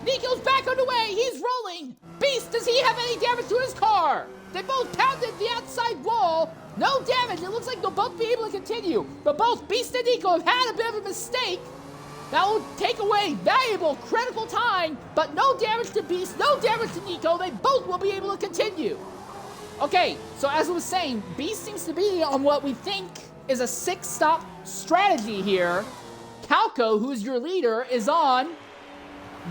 Nico's back on the way. He's rolling. Beast, does he have any damage to his car? They both pounded the outside wall. No damage. It looks like they'll both be able to continue. But both Beast and Nico have had a bit of a mistake. That will take away valuable, critical time, but no damage to Beast, no damage to Nico. They both will be able to continue. Okay, so as I was saying, Beast seems to be on what we think is a 6-stop strategy here. Calco, who's your leader, is on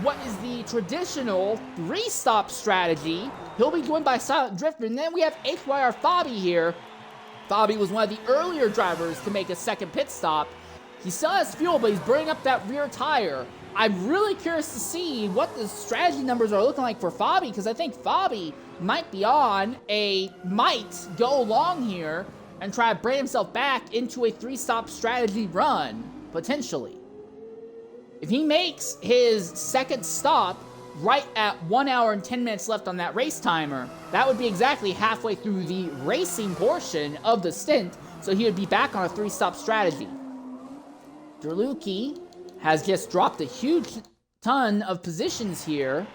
what is the traditional 3-stop strategy. He'll be joined by Silent Drifter, and then we have HYR Fabi here. Fabi was one of the earlier drivers to make a 2nd pit stop. He still has fuel, but he's burning up that rear tire. I'm really curious to see what the strategy numbers are looking like for Fabi, because I think Fabi might go along here and try to bring himself back into a 3-stop strategy run, potentially. If he makes his 2nd stop right at 1 hour and 10 minutes left on that race timer. That would be exactly halfway through the racing portion of the stint, so he would be back on a 3-stop strategy. Derluki has just dropped a huge ton of positions here.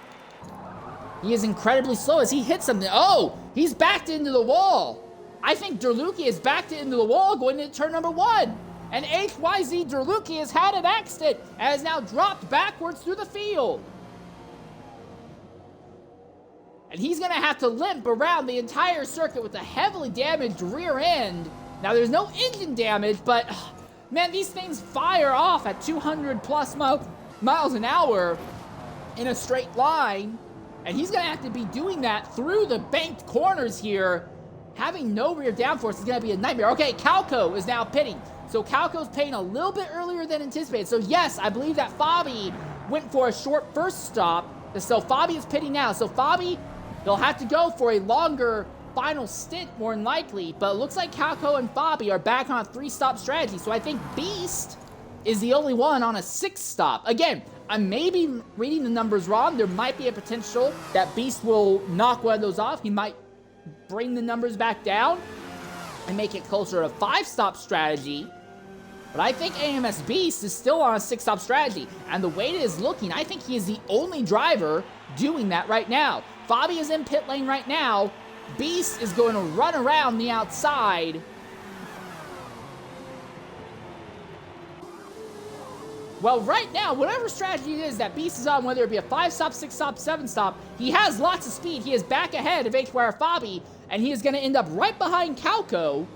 He is incredibly slow as he hits something. Oh, he's backed into the wall. I think Derluki is backed into the wall going into turn number 1. And HYZ Derluki has had an accident and has now dropped backwards through the field. And he's going to have to limp around the entire circuit with a heavily damaged rear end. Now, there's no engine damage, but, man, these things fire off at 200 plus miles an hour in a straight line. And he's going to have to be doing that through the banked corners here. Having no rear downforce is going to be a nightmare. Okay, Calco is now pitting. So Calco's pitting a little bit earlier than anticipated. So, yes, I believe that Fabi went for a short first stop. So Fabi is pitting now. So Fabi, they'll have to go for a longer final stint, more than likely. But it looks like Calco and Fabi are back on a 3-stop strategy. So I think Beast is the only one on a 6-stop. Again, I may be reading the numbers wrong. There might be a potential that Beast will knock one of those off. He might bring the numbers back down and make it closer to a 5-stop strategy. But I think AMS Beast is still on a 6-stop strategy. And the way it is looking, I think he is the only driver doing that right now. Fabi is in pit lane right now. Beast is going to run around the outside. Well, right now, whatever strategy it is that Beast is on, whether it be a 5-stop, 6-stop, 7-stop, he has lots of speed. He is back ahead of HYR Fabi, and he is going to end up right behind Calco.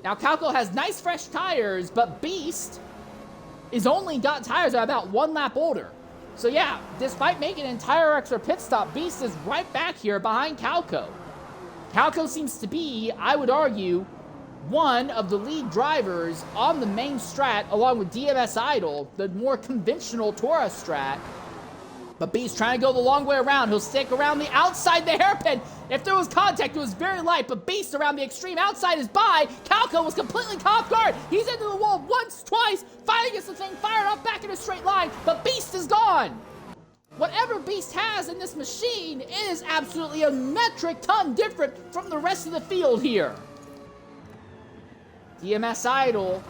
Now, Calco has nice fresh tires, but Beast is only got tires that are about 1 lap older. So yeah, despite making an entire extra pit stop, Beast is right back here behind Calco. Calco seems to be, I would argue, one of the lead drivers on the main strat, along with DMS Idol, the more conventional TORA strat. But Beast trying to go the long way around. He'll stick around the outside the hairpin. If there was contact, it was very light, but Beast around the extreme outside is by. Calco was completely caught off guard. He's into the wall once, twice, finally gets the thing fired up back in a straight line, but Beast is gone. Whatever Beast has in this machine is absolutely a metric ton different from the rest of the field here. DMS Idol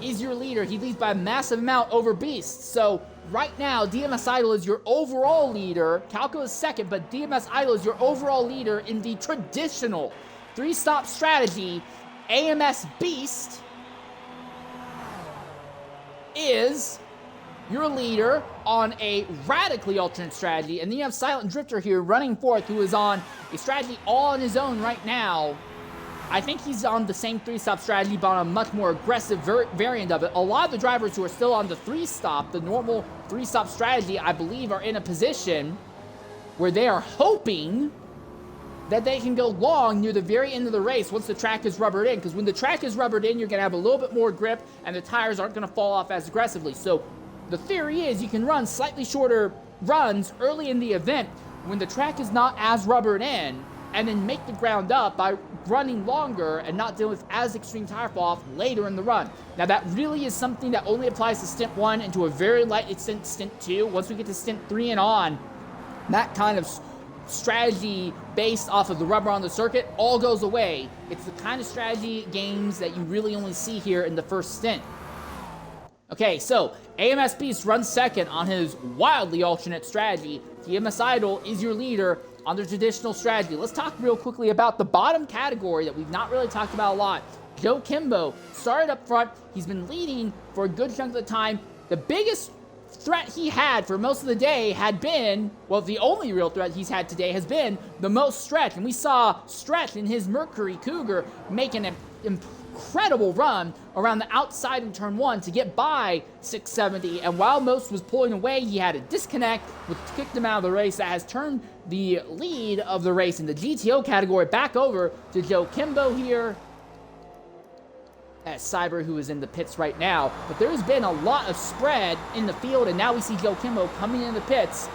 is your leader. He leads by a massive amount over Beast. So right now, DMS Idol is your overall leader. Calco is second, but DMS Idol is your overall leader in the traditional 3-stop strategy. AMS Beast is your leader on a radically alternate strategy. And then you have Silent Drifter here running forth, who is on a strategy all on his own right now. I think he's on the same 3-stop strategy, but on a much more aggressive variant of it. A lot of the drivers who are still on the 3-stop, the normal 3-stop strategy, I believe, are in a position where they are hoping that they can go long near the very end of the race once the track is rubbered in. Because when the track is rubbered in, you're going to have a little bit more grip, and the tires aren't going to fall off as aggressively. So the theory is you can run slightly shorter runs early in the event when the track is not as rubbered in, and then make the ground up by running longer and not dealing with as extreme tire fall off later in the run. Now that really is something that only applies to Stint 1 and to a very light extent Stint 2. Once we get to Stint 3 and on, that kind of strategy based off of the rubber on the circuit all goes away. It's the kind of strategy games that you really only see here in the first stint. Okay, so AMS Beast runs second on his wildly alternate strategy. DMS Idol is your leader on the traditional strategy. Let's talk real quickly about the bottom category that we've not really talked about a lot. Joe Kimbo started up front. He's been leading for a good chunk of the time. The biggest threat he had for most of the day had been, well, the only real threat he's had today has been the most Stretch. And we saw Stretch in his Mercury Cougar make an incredible run around the outside in turn 1 to get by 670. And while Most was pulling away, he had a disconnect, which kicked him out of the race. That has turned the lead of the race in the GTO category back over to Joe Kimbo here. As Cyber, who is in the pits right now. But there's been a lot of spread in the field, and now we see Joe Kimbo coming in the pits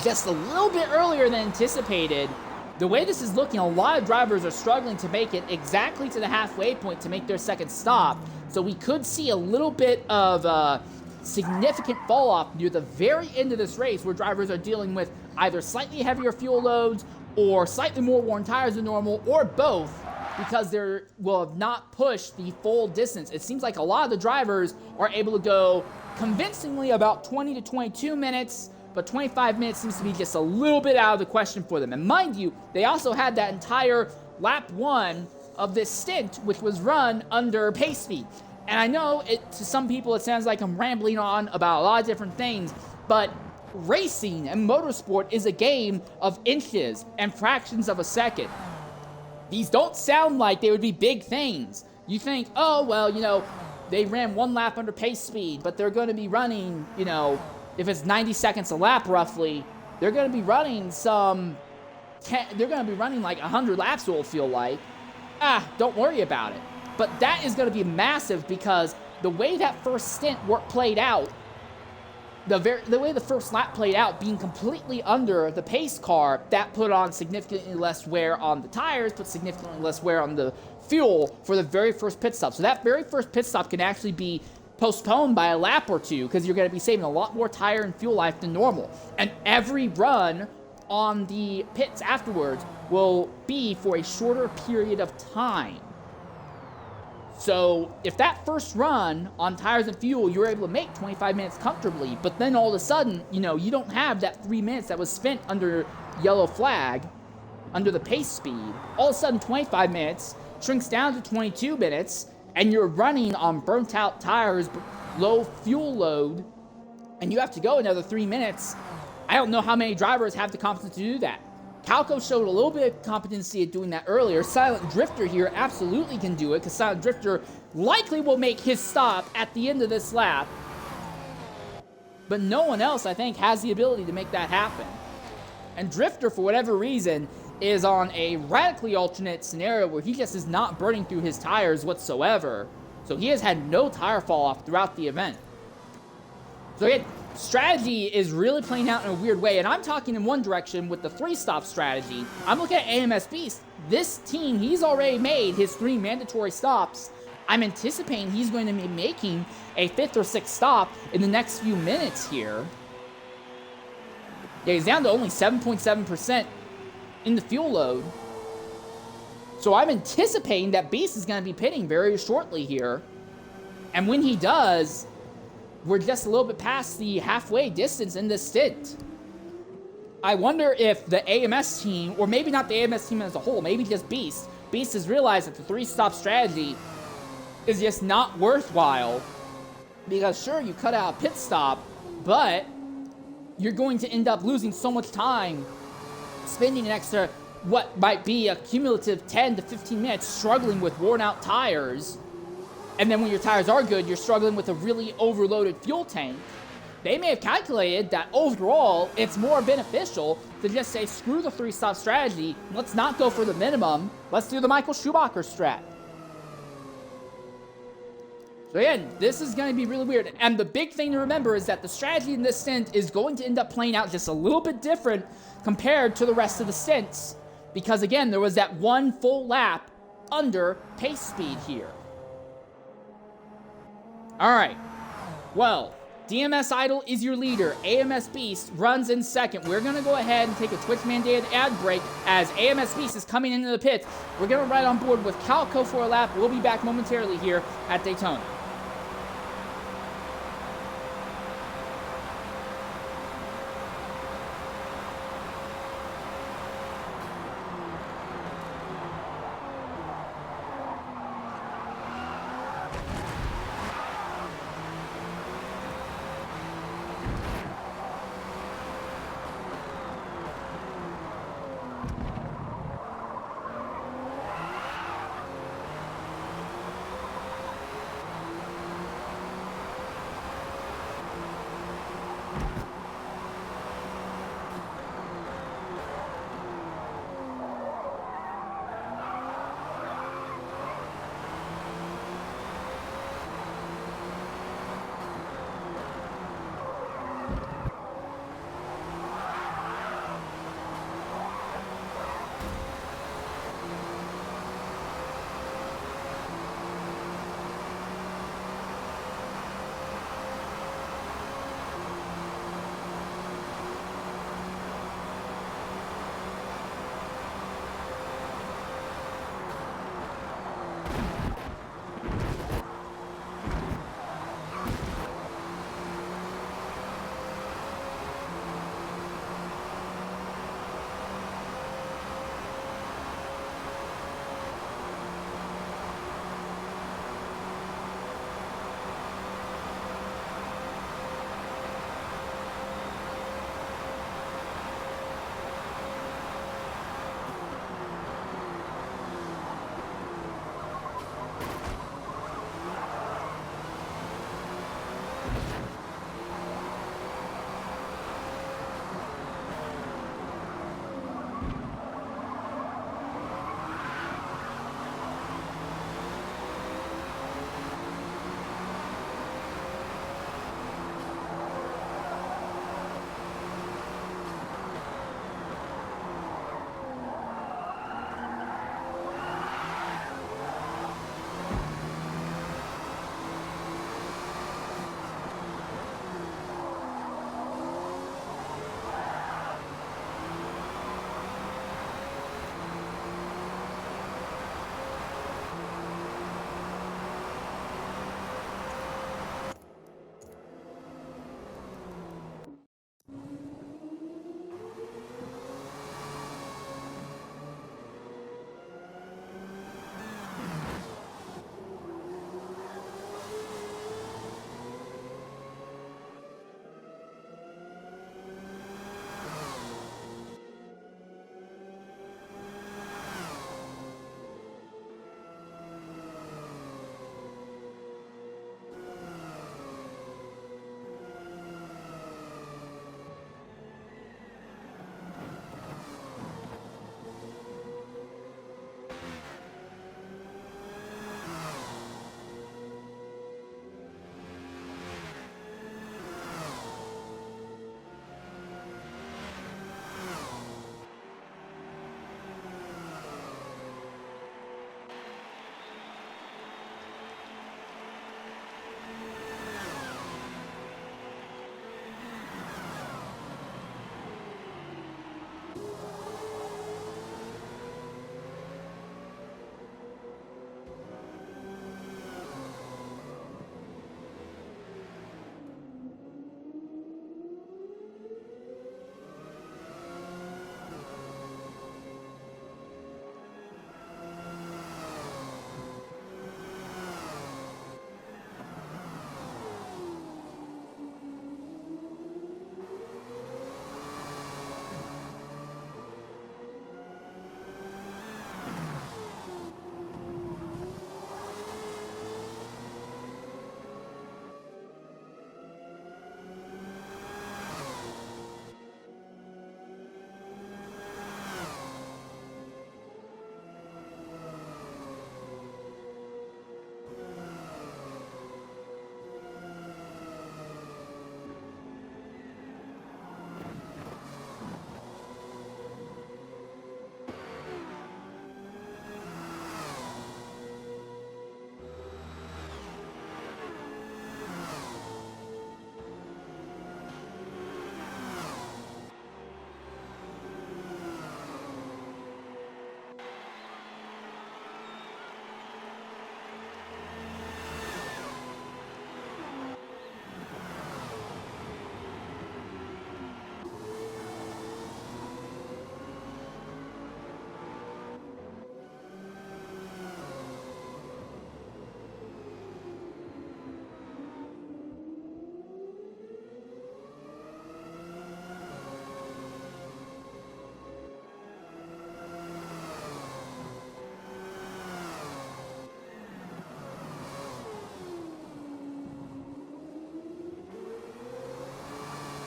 just a little bit earlier than anticipated. The way this is looking, a lot of drivers are struggling to make it exactly to the halfway point to make their second stop. So we could see a little bit of significant fall off near the very end of this race where drivers are dealing with either slightly heavier fuel loads or slightly more worn tires than normal, or both, because they will have not pushed the full distance. It seems like a lot of the drivers are able to go convincingly about 20 to 22 minutes, but 25 minutes seems to be just a little bit out of the question for them. And mind you, they also had that entire lap 1 of this stint, which was run under pace speed. And I know to some people it sounds like I'm rambling on about a lot of different things, but racing and motorsport is a game of inches and fractions of a second. These don't sound like they would be big things. You think, oh, well, you know, they ran 1 lap under pace speed, but they're going to be running, you know, if it's 90 seconds a lap roughly, they're going to be running they're going to be running like 100 laps, it will feel like. Don't worry about it. But that is going to be massive, because the way that first stint played out, the way the first lap played out, being completely under the pace car, that put on significantly less wear on the tires, put significantly less wear on the fuel for the very first pit stop. So that very first pit stop can actually be postponed by a lap or two, because you're going to be saving a lot more tire and fuel life than normal. And every run on the pits afterwards will be for a shorter period of time. So if that first run on tires and fuel, you're able to make 25 minutes comfortably, but then all of a sudden, you know, you don't have that 3 minutes that was spent under yellow flag, under the pace speed. All of a sudden, 25 minutes shrinks down to 22 minutes, and you're running on burnt out tires, low fuel load, and you have to go another 3 minutes. I don't know how many drivers have the competence to do that. Calco showed a little bit of competency at doing that earlier. Silent Drifter here absolutely can do it, because Silent Drifter likely will make his stop at the end of this lap. But no one else, I think, has the ability to make that happen. And Drifter, for whatever reason, is on a radically alternate scenario where he just is not burning through his tires whatsoever. So he has had no tire fall off throughout the event. So again, strategy is really playing out in a weird way, and I'm talking in one direction with the 3-stop strategy. I'm looking at AMS Beast. This team, he's already made his 3 mandatory stops. I'm anticipating he's going to be making a 5th or 6th stop in the next few minutes here. Yeah, he's down to only 7.7% in the fuel load. So I'm anticipating that Beast is going to be pitting very shortly here. And when he does, we're just a little bit past the halfway distance in this stint. I wonder if the AMS team, or maybe not the AMS team as a whole, maybe just Beast has realized that the 3-stop strategy is just not worthwhile. Because sure, you cut out a pit stop, but you're going to end up losing so much time, spending an extra, what might be a cumulative 10 to 15 minutes struggling with worn out tires. And then when your tires are good, you're struggling with a really overloaded fuel tank. They may have calculated that overall, it's more beneficial to just say, screw the 3-stop strategy. Let's not go for the minimum. Let's do the Michael Schumacher strat. So again, this is going to be really weird. And the big thing to remember is that the strategy in this stint is going to end up playing out just a little bit different compared to the rest of the stints. Because again, there was that 1 full lap under pace speed here. Alright, well, DMS Idol is your leader. AMS Beast runs in second. We're going to go ahead and take a Twitch-mandated ad break as AMS Beast is coming into the pits. We're going to ride on board with Calco for a lap. We'll be back momentarily here at Daytona.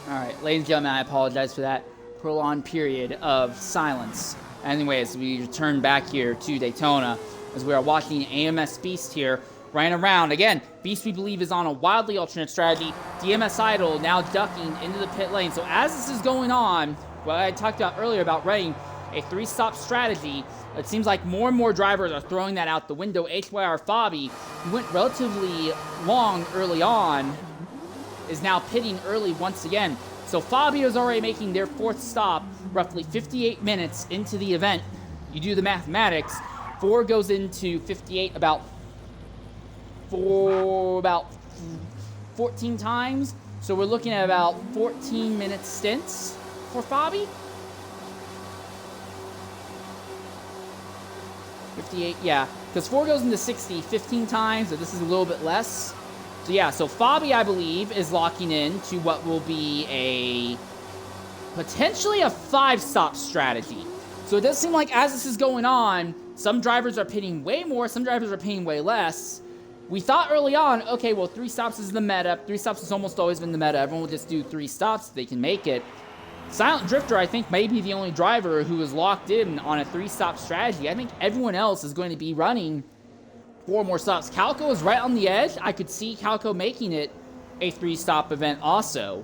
All right, ladies and gentlemen, I apologize for that prolonged period of silence. Anyways, we return back here to Daytona as we are watching AMS Beast here running around. Again, Beast, we believe, is on a wildly alternate strategy. DMS Idol now ducking into the pit lane. So as this is going on, what I talked about earlier about running a 3-stop strategy, it seems like more and more drivers are throwing that out the window. HYR Fabi, who went relatively long early on, is now pitting early once again. So Fabio is already making their 4th stop roughly 58 minutes into the event. You do the mathematics, 4 goes into 58 about 14 times. So we're looking at about 14-minute stints for Fabi. 58, yeah, because 4 goes into 60 15 times, so this is a little bit less. So yeah, so Fabi, I believe, is locking in to what will be potentially a 5-stop strategy. So it does seem like as this is going on, some drivers are pitting way more, some drivers are pitting way less. We thought early on, okay, well, 3 stops is the meta. 3 stops has almost always been the meta. Everyone will just do 3 stops if they can make it. Silent Drifter, I think, may be the only driver who is locked in on a 3-stop strategy. I think everyone else is going to be running 4 more stops. Calco is right on the edge. I could see Calco making it a 3-stop event also,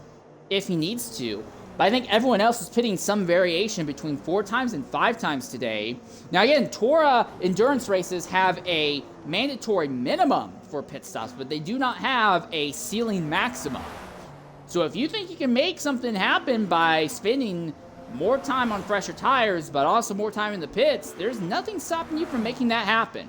if he needs to. But I think everyone else is pitting some variation between 4 times and 5 times today. Now again, TORA endurance races have a mandatory minimum for pit stops, but they do not have a ceiling maximum. So if you think you can make something happen by spending more time on fresher tires, but also more time in the pits, there's nothing stopping you from making that happen.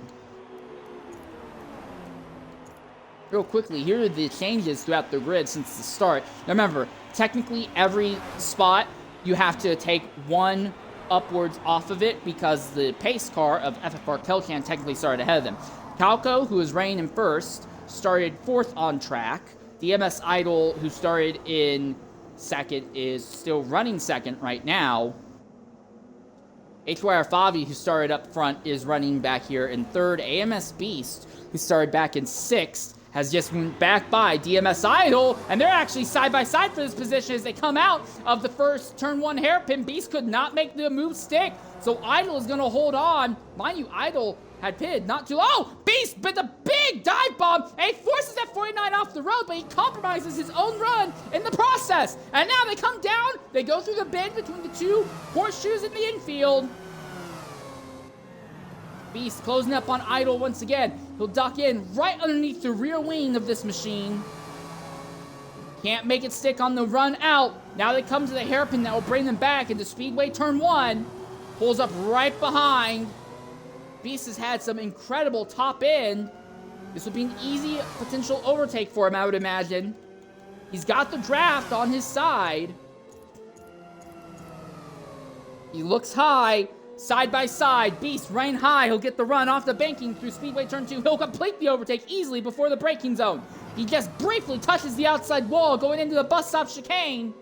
Real quickly, here are the changes throughout the grid since the start. Now remember, technically every spot you have to take 1 upwards off of it because the pace car of FFR Kelcan technically started ahead of them. Calco, who is reigning in 1st, started 4th on track. DMS Idol, who started in 2nd, is still running 2nd right now. HYR Favi, who started up front, is running back here in 3rd. AMS Beast, who started back in 6th, has just went back by DMS Idol, and they're actually side by side for this position as they come out of the first turn 1 hairpin. Beast could not make the move stick, so Idol is going to hold on. Mind you, Idol had pitted not too. Oh, Beast with a big dive bomb, and he forces that 49 off the road, but he compromises his own run in the process. And now they come down, they go through the bend between the 2 horseshoes in the infield. Beast closing up on Idol once again. He'll duck in right underneath the rear wing of this machine. Can't make it stick on the run out. Now they come to the hairpin that will bring them back into Speedway Turn 1. Pulls up right behind. Beast has had some incredible top end. This would be an easy potential overtake for him, I would imagine. He's got the draft on his side. He looks high. Side by side, Beast running high. He'll get the run off the banking through Speedway Turn 2. He'll complete the overtake easily before the braking zone. He just briefly touches the outside wall going into the bus stop chicane.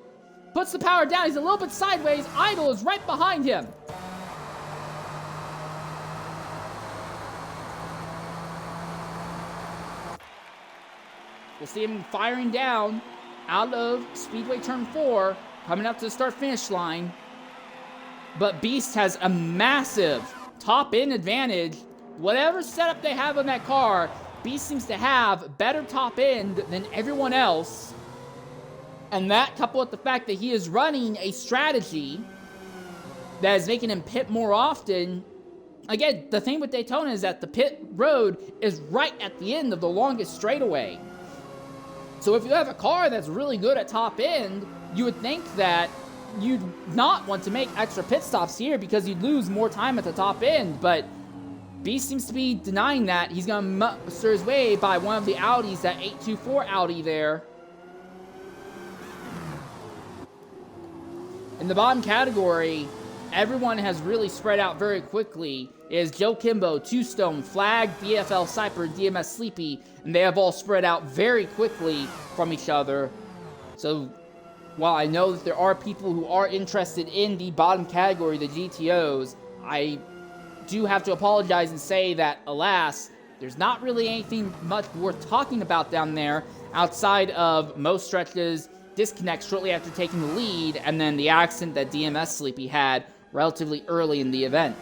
Puts the power down. He's a little bit sideways. Idol is right behind him. We'll see him firing down out of Speedway Turn 4, coming up to the start-finish line. But Beast has a massive top-end advantage. Whatever setup they have on that car, Beast seems to have better top end than everyone else. And that, coupled with the fact that he is running a strategy that is making him pit more often. Again, the thing with Daytona is that the pit road is right at the end of the longest straightaway. So if you have a car that's really good at top end, you would think that you'd not want to make extra pit stops here because you'd lose more time at the top end, but Beast seems to be denying that. He's going to muster his way by one of the Audis, that 824 Audi there. In the bottom category, everyone has really spread out very quickly. It is Joe Kimbo, Two Stone, Flag, BFL Cyper, DMS Sleepy, and they have all spread out very quickly from each other. So while I know that there are people who are interested in the bottom category, the GTOs, I do have to apologize and say that, alas, there's not really anything much worth talking about down there outside of most stretches disconnect shortly after taking the lead, and then the accident that DMS Sleepy had relatively early in the event.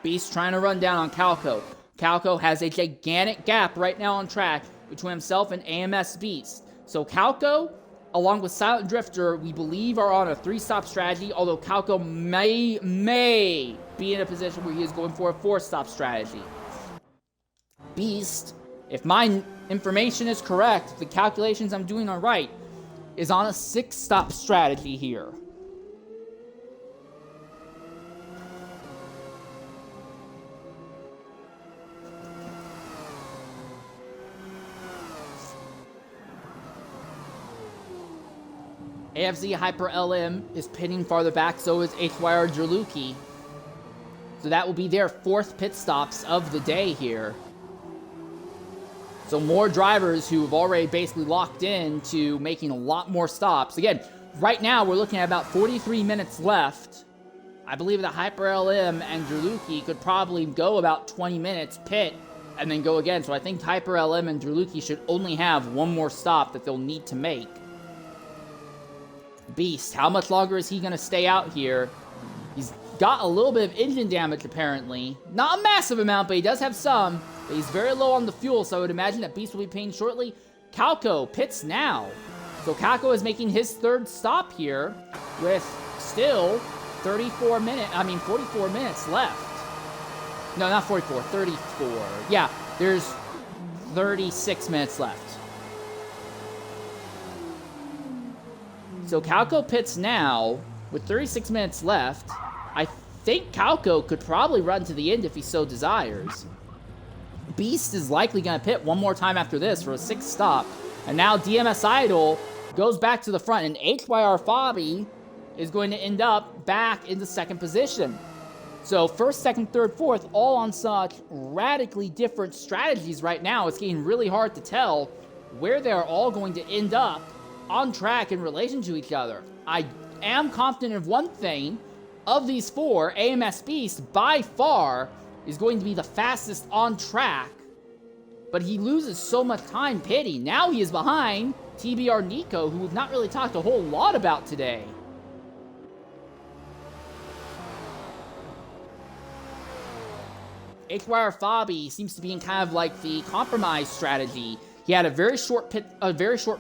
Beast trying to run down on Calco. Calco has a gigantic gap right now on track between himself and AMS Beast. So Calco, along with Silent Drifter, we believe are on a 3-stop strategy, although Calco may be in a position where he is going for a 4-stop strategy. Beast, if my information is correct, if the calculations I'm doing are right, is on a 6-stop strategy here. AFZ Hyper LM is pitting farther back, so is HYR Jerluki. So that will be their 4th pit stops of the day here. So more drivers who have already basically locked in to making a lot more stops. Again, right now we're looking at about 43 minutes left. I believe that Hyper LM and Jerluki could probably go about 20 minutes, pit, and then go again. So I think Hyper LM and Jerluki should only have one more stop that they'll need to make. Beast, how much longer is he going to stay out here? He's got a little bit of engine damage, apparently. Not a massive amount, but he does have some. But he's very low on the fuel, so I would imagine that Beast will be paying shortly. Calco pits now. So Calco is making his 3rd stop here with still 44 minutes left. No, not 44, 34. Yeah, there's 36 minutes left. So Calco pits now with 36 minutes left. I think Calco could probably run to the end if he so desires. Beast is likely going to pit one more time after this for a 6th stop. And now DMS Idol goes back to the front, and HYR Fabi is going to end up back in the 2nd position. So 1st, 2nd, 3rd, 4th, all on such radically different strategies right now. It's getting really hard to tell where they're all going to end up on track in relation to each other. I am confident of one thing. Of these 4, AMS Beast, by far, is going to be the fastest on track. But he loses so much time pitting. Now he is behind TBR Nico, who we've not really talked a whole lot about today. HYR Fabi seems to be in kind of like the compromise strategy. He had a very short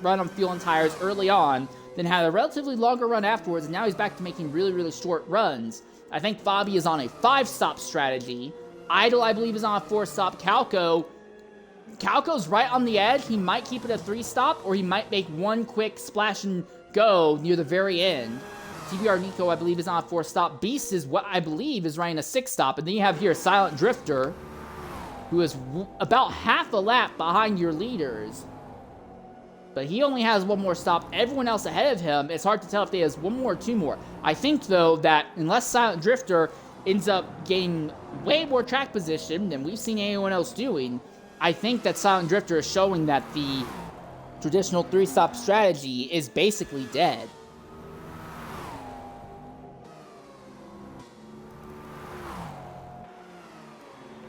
run on fuel and tires early on, then had a relatively longer run afterwards, and now he's back to making really, really short runs. I think Fabi is on a 5-stop strategy. Idol, I believe, is on a 4-stop. Calco's right on the edge. He might keep it a 3-stop, or he might make one quick splash and go near the very end. TBR Nico, I believe, is on a 4-stop. Beast is what I believe is running a 6-stop. And then you have here Silent Drifter, who is about half a lap behind your leaders. But he only has one more stop. Everyone else ahead of him, it's hard to tell if they has one more or 2 more. I think, though, that unless Silent Drifter ends up gaining way more track position than we've seen anyone else doing, I think that Silent Drifter is showing that the traditional 3-stop strategy is basically dead.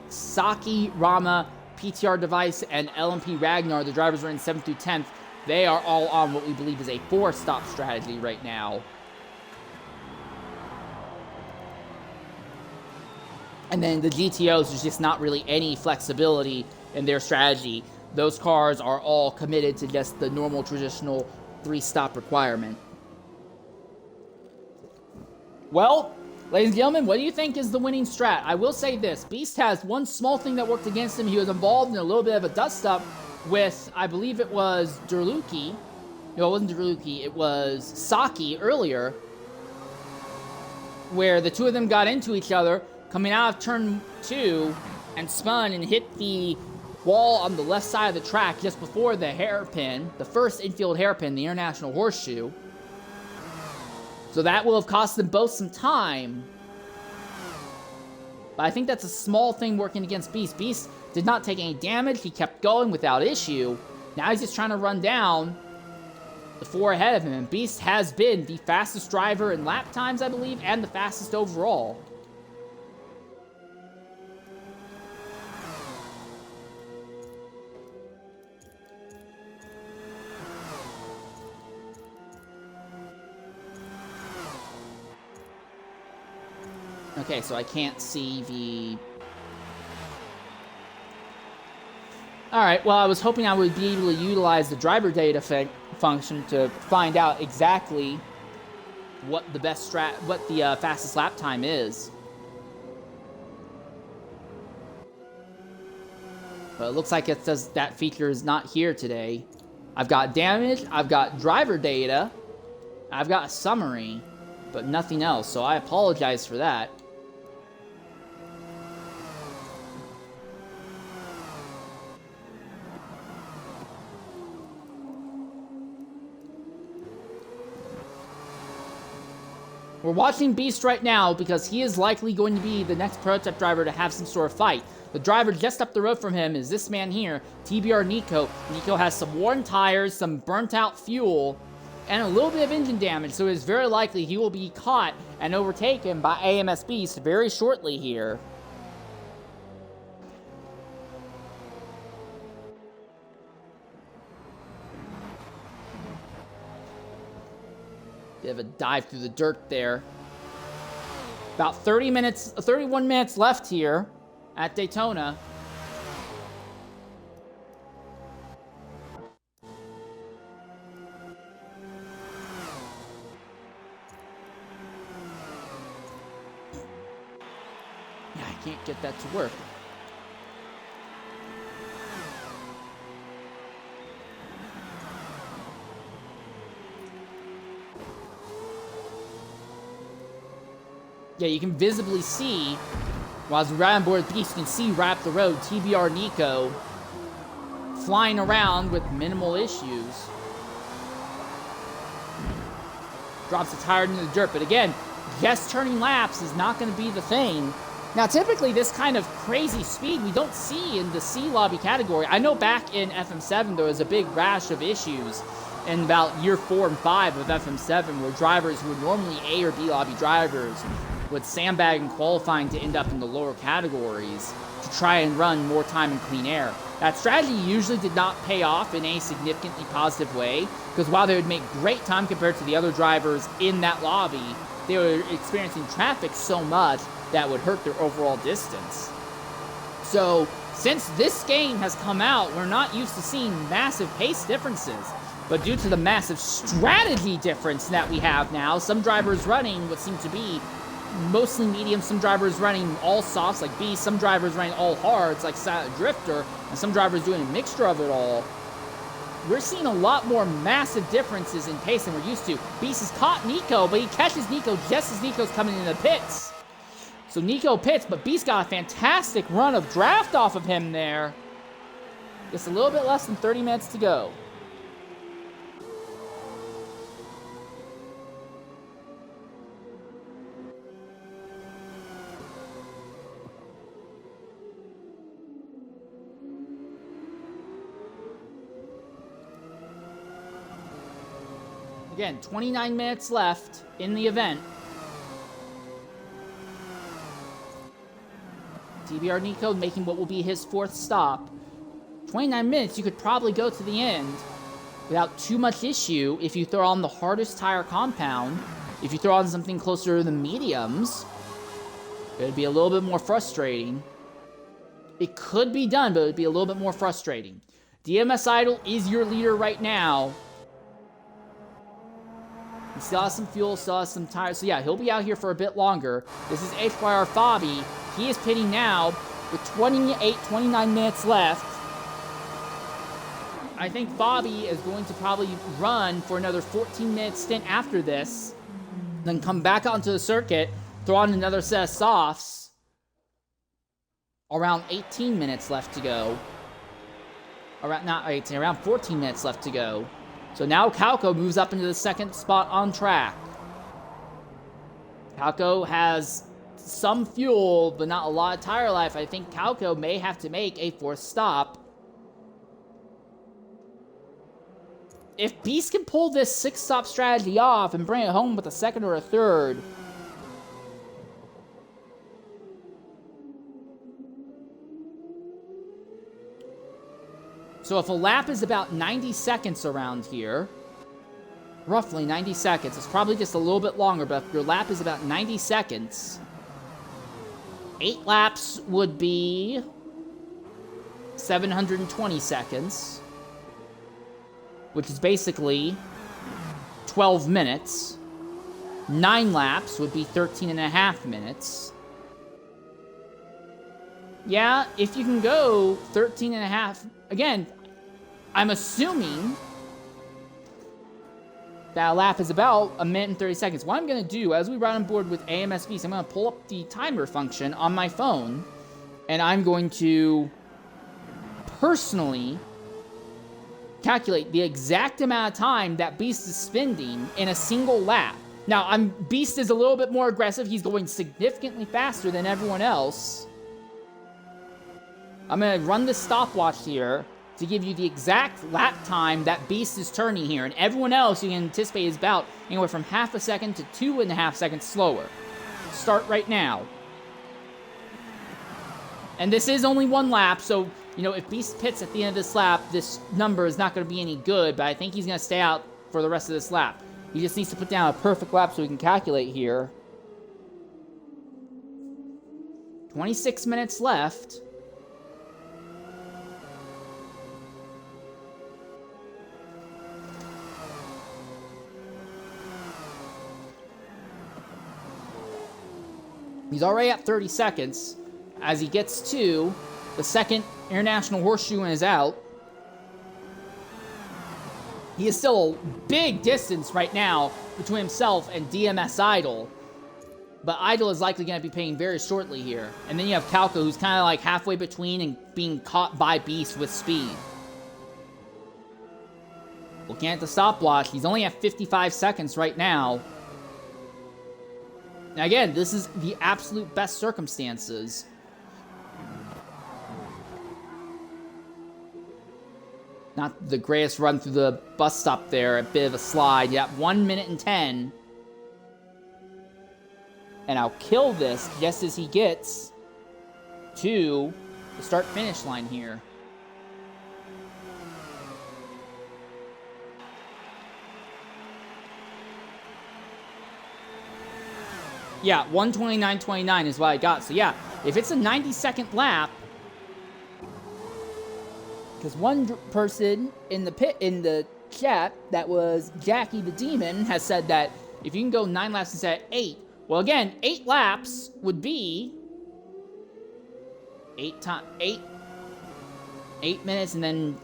Saki, Rama, PTR Device, and LMP Ragnar, the drivers are in 7th through 10th. They are all on what we believe is a 4-stop strategy right now. And then the GTOs, there's just not really any flexibility in their strategy. Those cars are all committed to just the normal traditional 3-stop requirement. Well, ladies and gentlemen, what do you think is the winning strat? I will say this. Beast has one small thing that worked against him. He was involved in a little bit of a dust-up with, I believe it was Jerluki. No, it wasn't Jerluki. It was Saki earlier, where the 2 of them got into each other, coming out of turn 2, and spun and hit the wall on the left side of the track just before the hairpin, the first infield hairpin, the International Horseshoe. So that will have cost them both some time. But I think that's a small thing working against Beast. Beast did not take any damage. He kept going without issue. Now he's just trying to run down the 4 ahead of him. And Beast has been the fastest driver in lap times, I believe, and the fastest overall. Okay, so I can't see the... Alright, well, I was hoping I would be able to utilize the driver data function to find out exactly what the fastest lap time is. But it looks like it says that feature is not here today. I've got damage, I've got driver data, I've got a summary, but nothing else, so I apologize for that. We're watching Beast right now because he is likely going to be the next prototype driver to have some sort of fight. The driver just up the road from him is this man here, TBR Nico. Nico has some worn tires, some burnt out fuel, and a little bit of engine damage, so it's very likely he will be caught and overtaken by AMS Beast very shortly here. Bit of a dive through the dirt there. About 31 minutes left here at Daytona. Yeah, I can't get that to work. Yeah, you can visibly see, while as we ride on board Beast, you can see right up the road, TBR Nico flying around with minimal issues. Drops the tire into the dirt, but again, just turning laps is not going to be the thing. Now, typically, this kind of crazy speed we don't see in the C lobby category. I know back in FM7 there was a big rash of issues in about year 4 and 5 of FM7 where drivers who were normally A or B lobby drivers would sandbag in qualifying to end up in the lower categories to try and run more time in clean air. That strategy usually did not pay off in a significantly positive way, because while they would make great time compared to the other drivers in that lobby, they were experiencing traffic so much that would hurt their overall distance. So, since this game has come out, we're not used to seeing massive pace differences. But due to the massive strategy difference that we have now, some drivers running what seem to be mostly medium, some drivers running all softs like Beast, some drivers running all hards like Silent Drifter, and some drivers doing a mixture of it all. We're seeing a lot more massive differences in pace than we're used to. Beast has caught Nico, but he catches Nico just as Nico's coming into the pits. So Nico pits, but Beast got a fantastic run of draft off of him there. Just a little bit less than 30 minutes to go. Again, 29 minutes left in the event. TBR Nico making what will be his 4th stop. 29 minutes, you could probably go to the end without too much issue if you throw on the hardest tire compound. If you throw on something closer to the mediums, it would be a little bit more frustrating. It could be done, but it would be a little bit more frustrating. DMS Idol is your leader right now. He still has some fuel, still has some tires. So yeah, he'll be out here for a bit longer. This is HYR Fabi. He is pitting now with 29 minutes left. I think Fabi is going to probably run for another 14-minute stint after this. Then come back onto the circuit, throw on another set of softs. Around 18 minutes left to go. Around 14 minutes left to go. So now Calco moves up into the 2nd spot on track. Calco has some fuel, but not a lot of tire life. I think Calco may have to make a 4th stop. If Beast can pull this 6-stop strategy off and bring it home with a 2nd or a 3rd, so if a lap is about 90 seconds around here, roughly 90 seconds, it's probably just a little bit longer, but if your lap is about 90 seconds, 8 laps would be 720 seconds, which is basically 12 minutes. 9 laps would be 13 and a half minutes. Yeah, if you can go 13 and a half, again, I'm assuming that a lap is about 1 minute and 30 seconds. What I'm going to do, as we ride on board with AMSV, is I'm going to pull up the timer function on my phone, and I'm going to personally calculate the exact amount of time that Beast is spending in a single lap. Now, Beast is a little bit more aggressive. He's going significantly faster than everyone else. I'm going to run the stopwatch here to give you the exact lap time that Beast is turning here. And everyone else, you can anticipate, is about anywhere from half a second to 2.5 seconds slower. Start right now. And this is only 1 lap, so, you know, if Beast pits at the end of this lap, this number is not going to be any good, but I think he's going to stay out for the rest of this lap. He just needs to put down a perfect lap so we can calculate here. 26 minutes left. He's already at 30 seconds as he gets to the second International Horseshoe and is out. He is still a big distance right now between himself and DMS Idol. But Idol is likely going to be paying very shortly here. And then you have Calco, who's kind of like halfway between and being caught by Beast with speed. Looking at the stopwatch, he's only at 55 seconds right now. Now again, this is the absolute best circumstances. Not the greatest run through the bus stop there, a bit of a slide. Yeah, 1 minute and 10. And I'll kill this just as he gets to the start-finish line here. Yeah, 1:29.29 is what I got. So yeah, if it's a 90-second lap, because one person in the chat, that was Jackie the Demon, has said that if you can go 9 laps instead of 8, well again, 8 laps would be 8 minutes and then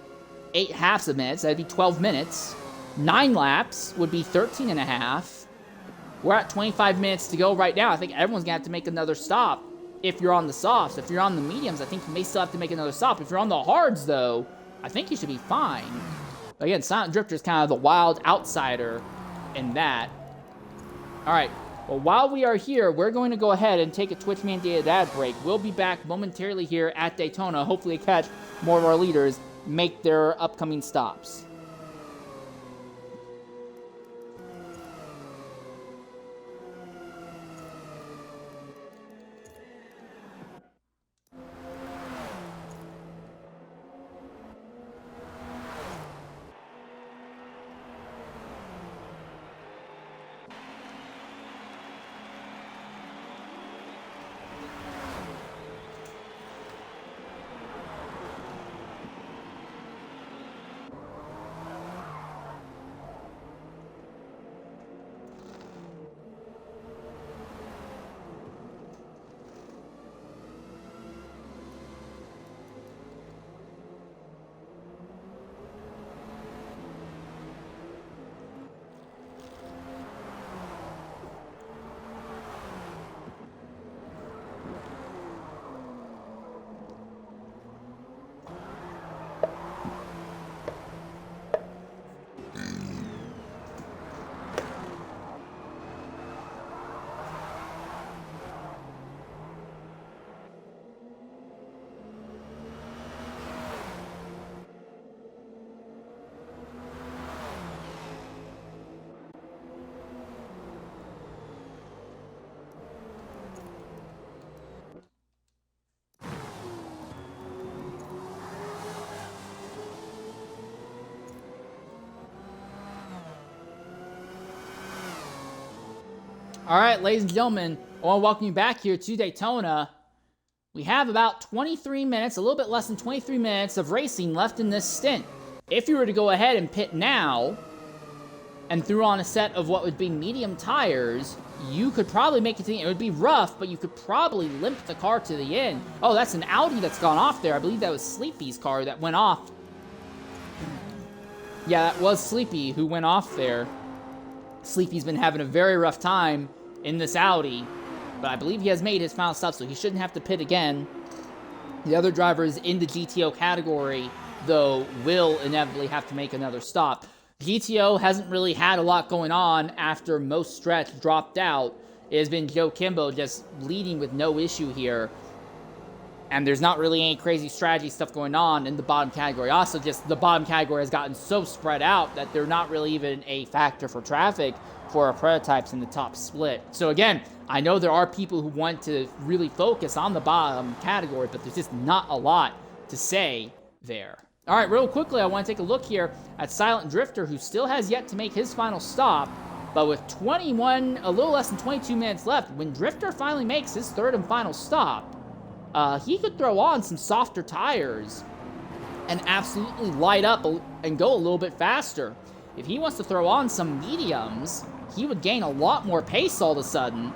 8 halves of minutes. That'd be 12 minutes. 9 laps would be 13 and a half. We're at 25 minutes to go right now. I think everyone's going to have to make another stop if you're on the softs. If you're on the mediums, I think you may still have to make another stop. If you're on the hards, though, I think you should be fine. But again, Silent Drifter is kind of the wild outsider in that. All right. Well, while we are here, we're going to go ahead and take a Twitch-mandated ad break. We'll be back momentarily here at Daytona. Hopefully catch more of our leaders make their upcoming stops. All right, ladies and gentlemen, I want to welcome you back here to Daytona. We have about 23 minutes, a little bit less than 23 minutes of racing left in this stint. If you were to go ahead and pit now, and threw on a set of what would be medium tires, you could probably make it to the end. It would be rough, but you could probably limp the car to the end. Oh, that's an Audi that's gone off there. I believe that was Sleepy's car that went off. Yeah, that was Sleepy who went off there. Sleepy's been having a very rough time in this Audi, but I believe he has made his final stop, so he shouldn't have to pit again. The other drivers in the GTO category, though, will inevitably have to make another stop. GTO hasn't really had a lot going on after most stretch dropped out. It has been Joe Kimbo just leading with no issue here. And there's not really any crazy strategy stuff going on in the bottom category. Also, just the bottom category has gotten so spread out that they're not really even a factor for traffic for our prototypes in the top split. So again, I know there are people who want to really focus on the bottom category, but there's just not a lot to say there. All right, real quickly, I want to take a look here at Silent Drifter, who still has yet to make his final stop, but with a little less than 22 minutes left, when Drifter finally makes his third and final stop, he could throw on some softer tires and absolutely light up and go a little bit faster. If he wants to throw on some mediums, he would gain a lot more pace all of a sudden.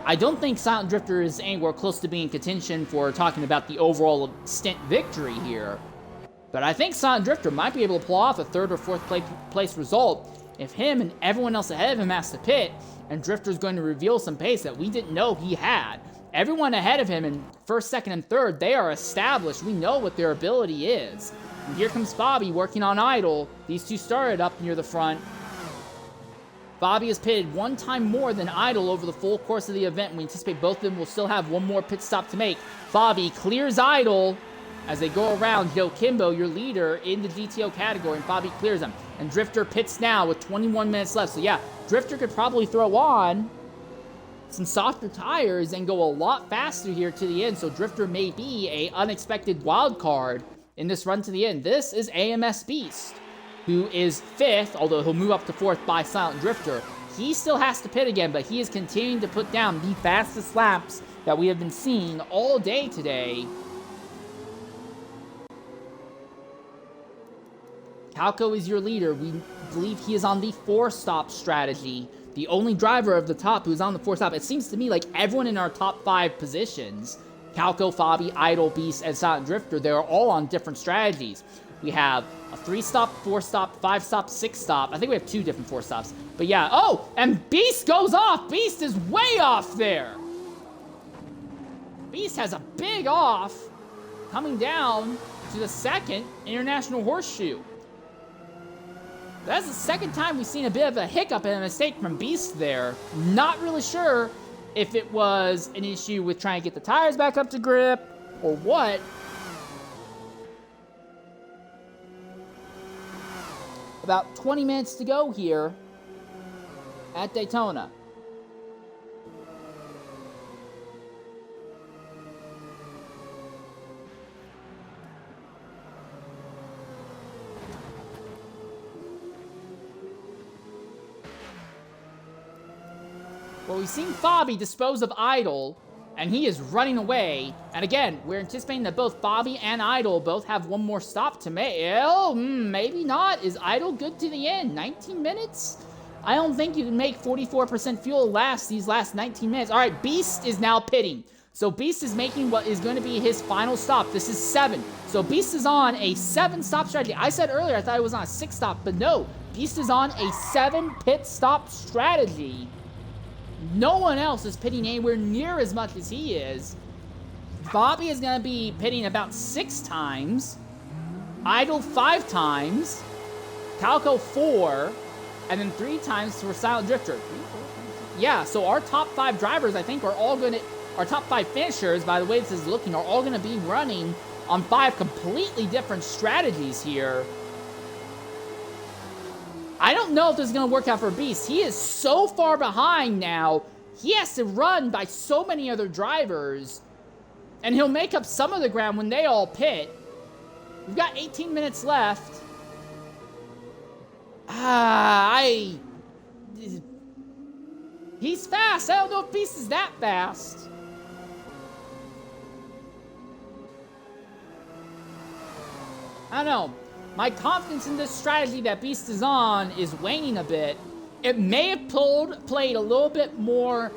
I don't think Silent Drifter is anywhere close to being contention for talking about the overall stint victory here. But I think Silent Drifter might be able to pull off a third or fourth place result if him and everyone else ahead of him has to pit, and Drifter's going to reveal some pace that we didn't know he had. Everyone ahead of him in first, second, and third, they are established. We know what their ability is. And here comes Bobby working on idle. These two started up near the front. Bobby has pitted one time more than idle over the full course of the event. We anticipate both of them will still have one more pit stop to make. Bobby clears idle as they go around. Joe Kimbo, your leader in the GTO category, and Bobby clears them. And Drifter pits now with 21 minutes left. So yeah, Drifter could probably throw on some softer tires and go a lot faster here to the end. So Drifter may be a unexpected wild card in this run to the end. This is AMS Beast, who is 5th, although he'll move up to 4th by Silent Drifter. He still has to pit again, but he is continuing to put down the fastest laps that we have been seeing all day today. Calco is your leader. We believe he is on the 4-stop strategy. The only driver of the top who's on the 4-stop. It seems to me like everyone in our top 5 positions, Calco, Fabi, Idle, Beast, and Silent Drifter, they're all on different strategies. We have a 3-stop, 4-stop, 5-stop, 6-stop. I think we have 2 different 4-stops. But yeah, oh, and Beast goes off. Beast is way off there. Beast has a big off coming down to the 2nd International Horseshoe. That's the second time we've seen a bit of a hiccup and a mistake from Beast there. Not really sure if it was an issue with trying to get the tires back up to grip or what. About 20 minutes to go here at Daytona. Well, we've seen Fabi dispose of Idle, and he is running away. And again, we're anticipating that both Fabi and Idle both have one more stop to make. Oh, maybe not. Is Idle good to the end? 19 minutes? I don't think you can make 44% fuel last these last 19 minutes. All right, Beast is now pitting. So Beast is making what is going to be his final stop. This is 7. So Beast is on a 7-stop strategy. I said earlier I thought it was on a 6-stop, but no. Beast is on a 7-pit stop strategy. No one else is pitting anywhere near as much as he is. Bobby is going to be pitting about 6 times. Idle 5 times. Calco 4. And then 3 times for Silent Drifter. Yeah, so our top 5 drivers, I think, are all going to... Our top 5 finishers, by the way this is looking, are all going to be running on 5 completely different strategies here. I don't know if this is going to work out for Beast. He is so far behind now. He has to run by so many other drivers. And he'll make up some of the ground when they all pit. We've got 18 minutes left. He's fast. I don't know if Beast is that fast. I don't know. My confidence in this strategy that Beast is on is waning a bit. It may have played a little bit more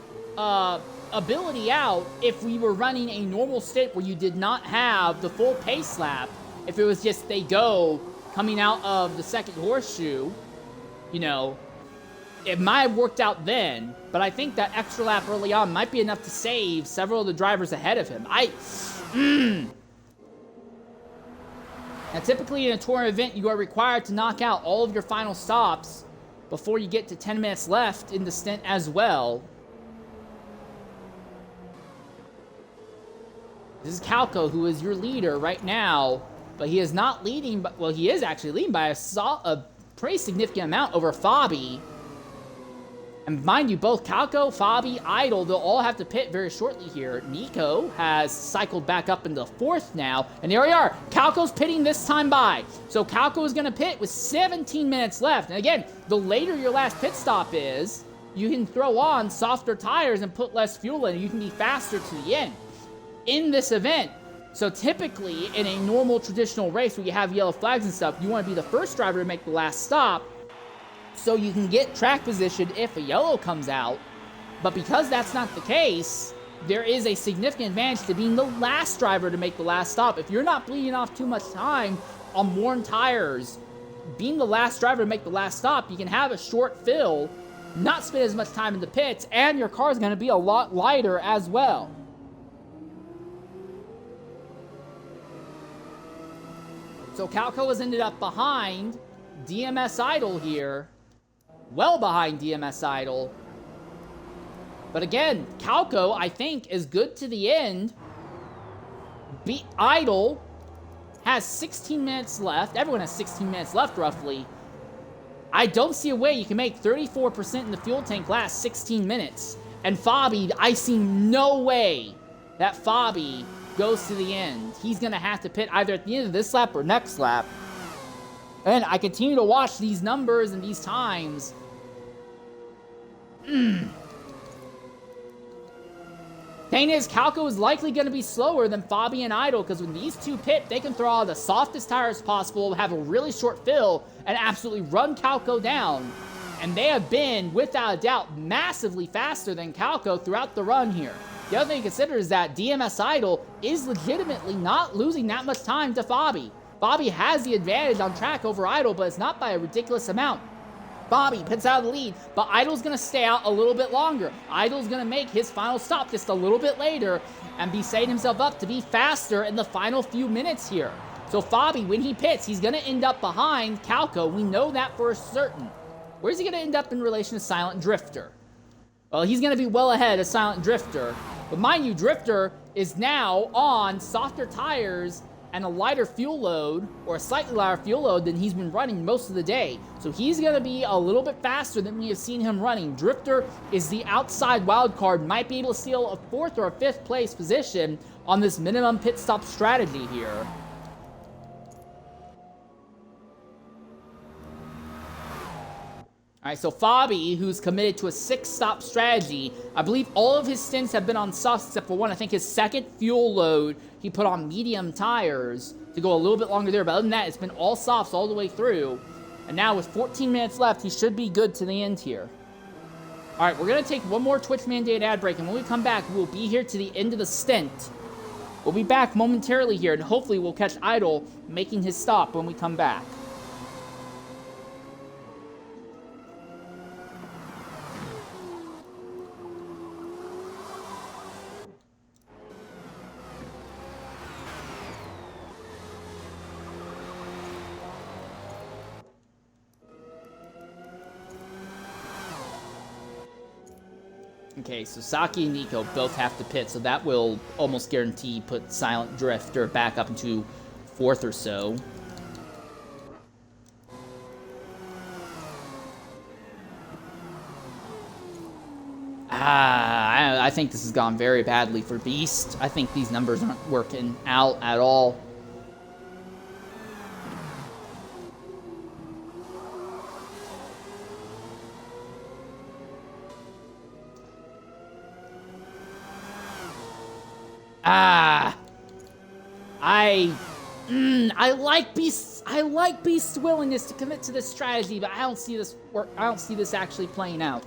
ability out if we were running a normal state where you did not have the full pace lap. If it was just they go coming out of the second horseshoe, you know, it might have worked out then. But I think that extra lap early on might be enough to save several of the drivers ahead of him. Now, typically in a TORA event, you are required to knock out all of your final stops before you get to 10 minutes left in the stint as well. This is Calco, who is your leader right now, but he is not leading, well, he is actually leading by a pretty significant amount over Fabi. And mind you, both Calco, Fabi, Idle, they'll all have to pit very shortly here. Nico has cycled back up into fourth now. And there we are. Calco's pitting this time by. So Calco is going to pit with 17 minutes left. And again, the later your last pit stop is, you can throw on softer tires and put less fuel in. You can be faster to the end in this event. So typically, in a normal traditional race where you have yellow flags and stuff, you want to be the first driver to make the last stop, so you can get track position if a yellow comes out. But because that's not the case, there is a significant advantage to being the last driver to make the last stop. If you're not bleeding off too much time on worn tires, being the last driver to make the last stop, you can have a short fill, not spend as much time in the pits, and your car is going to be a lot lighter as well. So Calco has ended up behind DMS Idle here. Well behind DMS Idle. But again, Calco, I think, is good to the end. Idle has 16 minutes left. Everyone has 16 minutes left, roughly. I don't see a way you can make 34% in the fuel tank last 16 minutes. And Fabi, I see no way that Fabi goes to the end. He's going to have to pit either at the end of this lap or next lap. And I continue to watch these numbers and these times. Thing is, Calco is likely going to be slower than Fabi and Idle, because when these two pit, they can throw out the softest tires possible, have a really short fill, and absolutely run Calco down. And they have been, without a doubt, massively faster than Calco throughout the run here. The other thing to consider is that DMS Idle is legitimately not losing that much time to Fabi. Fabi has the advantage on track over Idle, but it's not by a ridiculous amount. Fabi pits out of the lead, but Idle's going to stay out a little bit longer. Idle's going to make his final stop just a little bit later and be setting himself up to be faster in the final few minutes here. So Fabi, when he pits, he's going to end up behind Calco. We know that for certain. Where's he going to end up in relation to Silent Drifter? Well, he's going to be well ahead of Silent Drifter. But mind you, Drifter is now on softer tires and a lighter fuel load, or a slightly lighter fuel load than he's been running most of the day. So he's going to be a little bit faster than we have seen him running. Drifter is the outside wild card, might be able to steal a 4th or a 5th place position on this minimum pit stop strategy here. All right, so Fabi, who's committed to a 6-stop strategy, I believe all of his stints have been on softs except for one. I think his second fuel load, he put on medium tires to go a little bit longer there. But other than that, it's been all softs all the way through. And now with 14 minutes left, he should be good to the end here. All right, we're going to take one more Twitch mandated ad break. And when we come back, we'll be here to the end of the stint. We'll be back momentarily here, and hopefully we'll catch Idle making his stop when we come back. Okay, so Saki and Nico both have to pit, so that will almost guarantee put Silent Drifter back up into 4th or so. I think this has gone very badly for Beast. I think these numbers aren't working out at all. I like Beast's willingness to commit to this strategy, but I don't see this work. I don't see this actually playing out.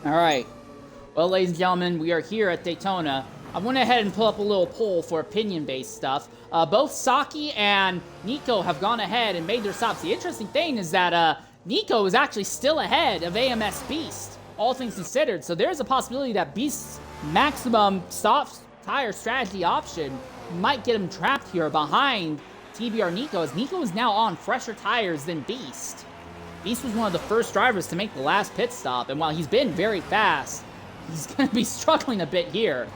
All right. Well, ladies and gentlemen, we are here at Daytona. I went ahead and pull up a little poll for opinion-based stuff. Both Saki and Nico have gone ahead and made their stops. The interesting thing is that Nico is actually still ahead of AMS Beast, all things considered. So there's a possibility that Beast's maximum soft tire strategy option might get him trapped here behind TBR Nico, as Nico is now on fresher tires than Beast. Beast was one of the first drivers to make the last pit stop, and while he's been very fast, he's going to be struggling a bit here.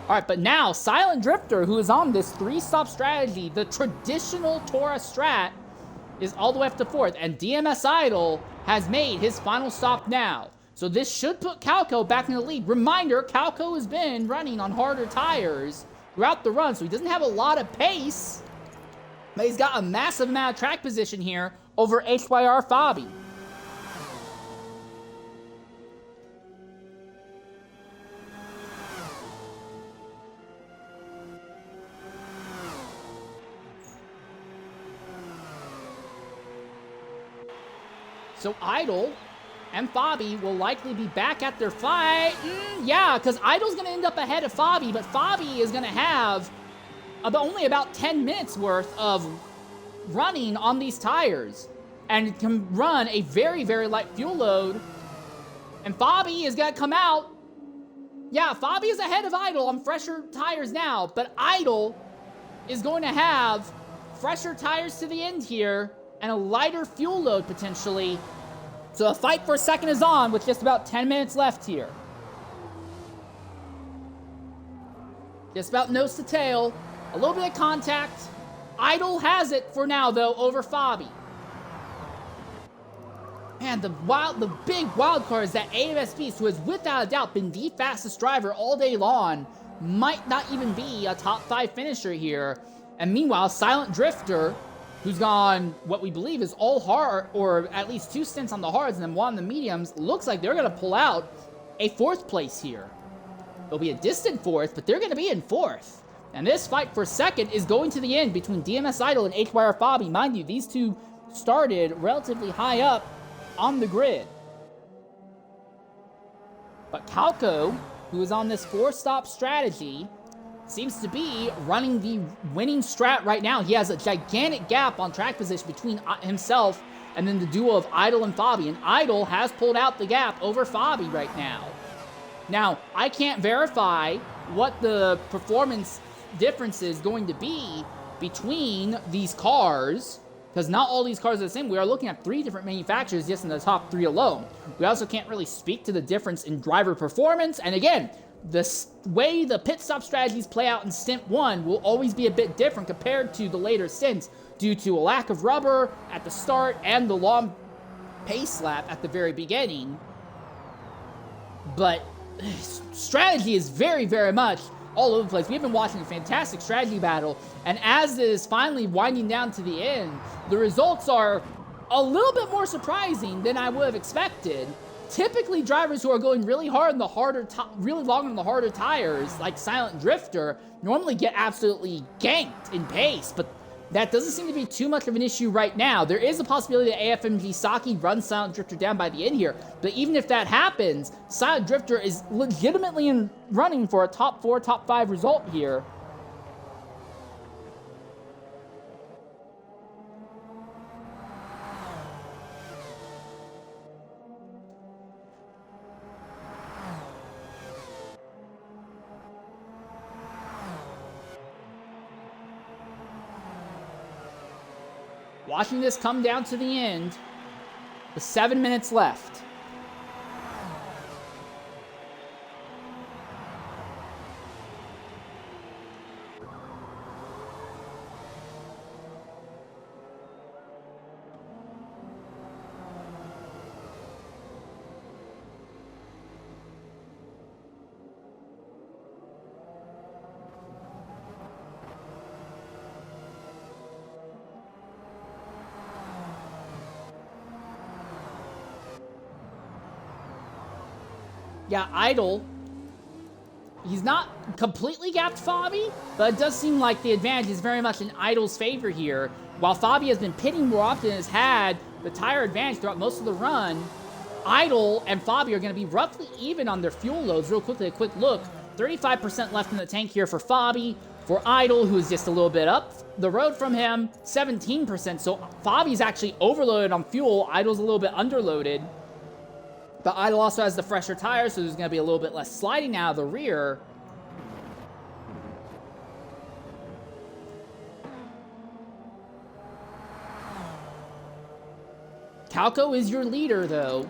All right, but now Silent Drifter, who is on this 3-stop strategy, the traditional TORA strat, is all the way up to 4th, and DMS Idol has made his final stop now. So this should put Calco back in the lead. Reminder, Calco has been running on harder tires throughout the run, so he doesn't have a lot of pace, but he's got a massive amount of track position here over HYR Fabi. So Idol and Fabi will likely be back at their fight. Yeah, because Idol's going to end up ahead of Fabi, but Fabi is going to have only about 10 minutes worth of running on these tires and can run a very, very light fuel load. And Fabi is going to come out. Yeah, Fabi is ahead of Idol on fresher tires now, but Idol is going to have fresher tires to the end here and a lighter fuel load potentially. So the fight for a second is on with just about 10 minutes left here. Just about nose to tail. A little bit of contact. Idol has it for now, though, over Fabi. Man, the big wild card is that AMS Beast, who has without a doubt been the fastest driver all day long, might not even be a top 5 finisher here. And meanwhile, Silent Drifter, who's gone what we believe is all hard, or at least 2 stints on the hards and then 1 on the mediums, looks like they're going to pull out a 4th place here. It'll be a distant 4th, but they're going to be in 4th. And this fight for 2nd is going to the end between DMS Idol and HYR Fabi. Mind you, these two started relatively high up on the grid. But Calco, who is on this 4-stop strategy, seems to be running the winning strat right now. He has a gigantic gap on track position between himself and then the duo of Idol and Fabi. And Idol has pulled out the gap over Fabi right now. Now, I can't verify what the performance difference is going to be between these cars, because not all these cars are the same. We are looking at 3 different manufacturers just in the top 3 alone. We also can't really speak to the difference in driver performance. And again, the way the pit stop strategies play out in Stint 1 will always be a bit different compared to the later stints due to a lack of rubber at the start and the long pace lap at the very beginning. But strategy is very, very much all over the place. We've been watching a fantastic strategy battle, and as it is finally winding down to the end, the results are a little bit more surprising than I would have expected. Typically, drivers who are going really hard on the really long on the harder tires, like Silent Drifter, normally get absolutely ganked in pace, but that doesn't seem to be too much of an issue right now. There is a possibility that AFMG Saki runs Silent Drifter down by the end here, but even if that happens, Silent Drifter is legitimately running for a top 4, top 5 result here. Watching this come down to the end, with 7 minutes left. Yeah, Idle, he's not completely gapped Fabi, but it does seem like the advantage is very much in Idle's favor here. While Fabi has been pitting more often and has had the tire advantage throughout most of the run, Idle and Fabi are going to be roughly even on their fuel loads. Real quickly, a quick look. 35% left in the tank here for Fabi. For Idle, who is just a little bit up the road from him, 17%. So Fabi's actually overloaded on fuel. Idle's a little bit underloaded. But Idle also has the fresher tires, so there's going to be a little bit less sliding out of the rear. Calco is your leader, though.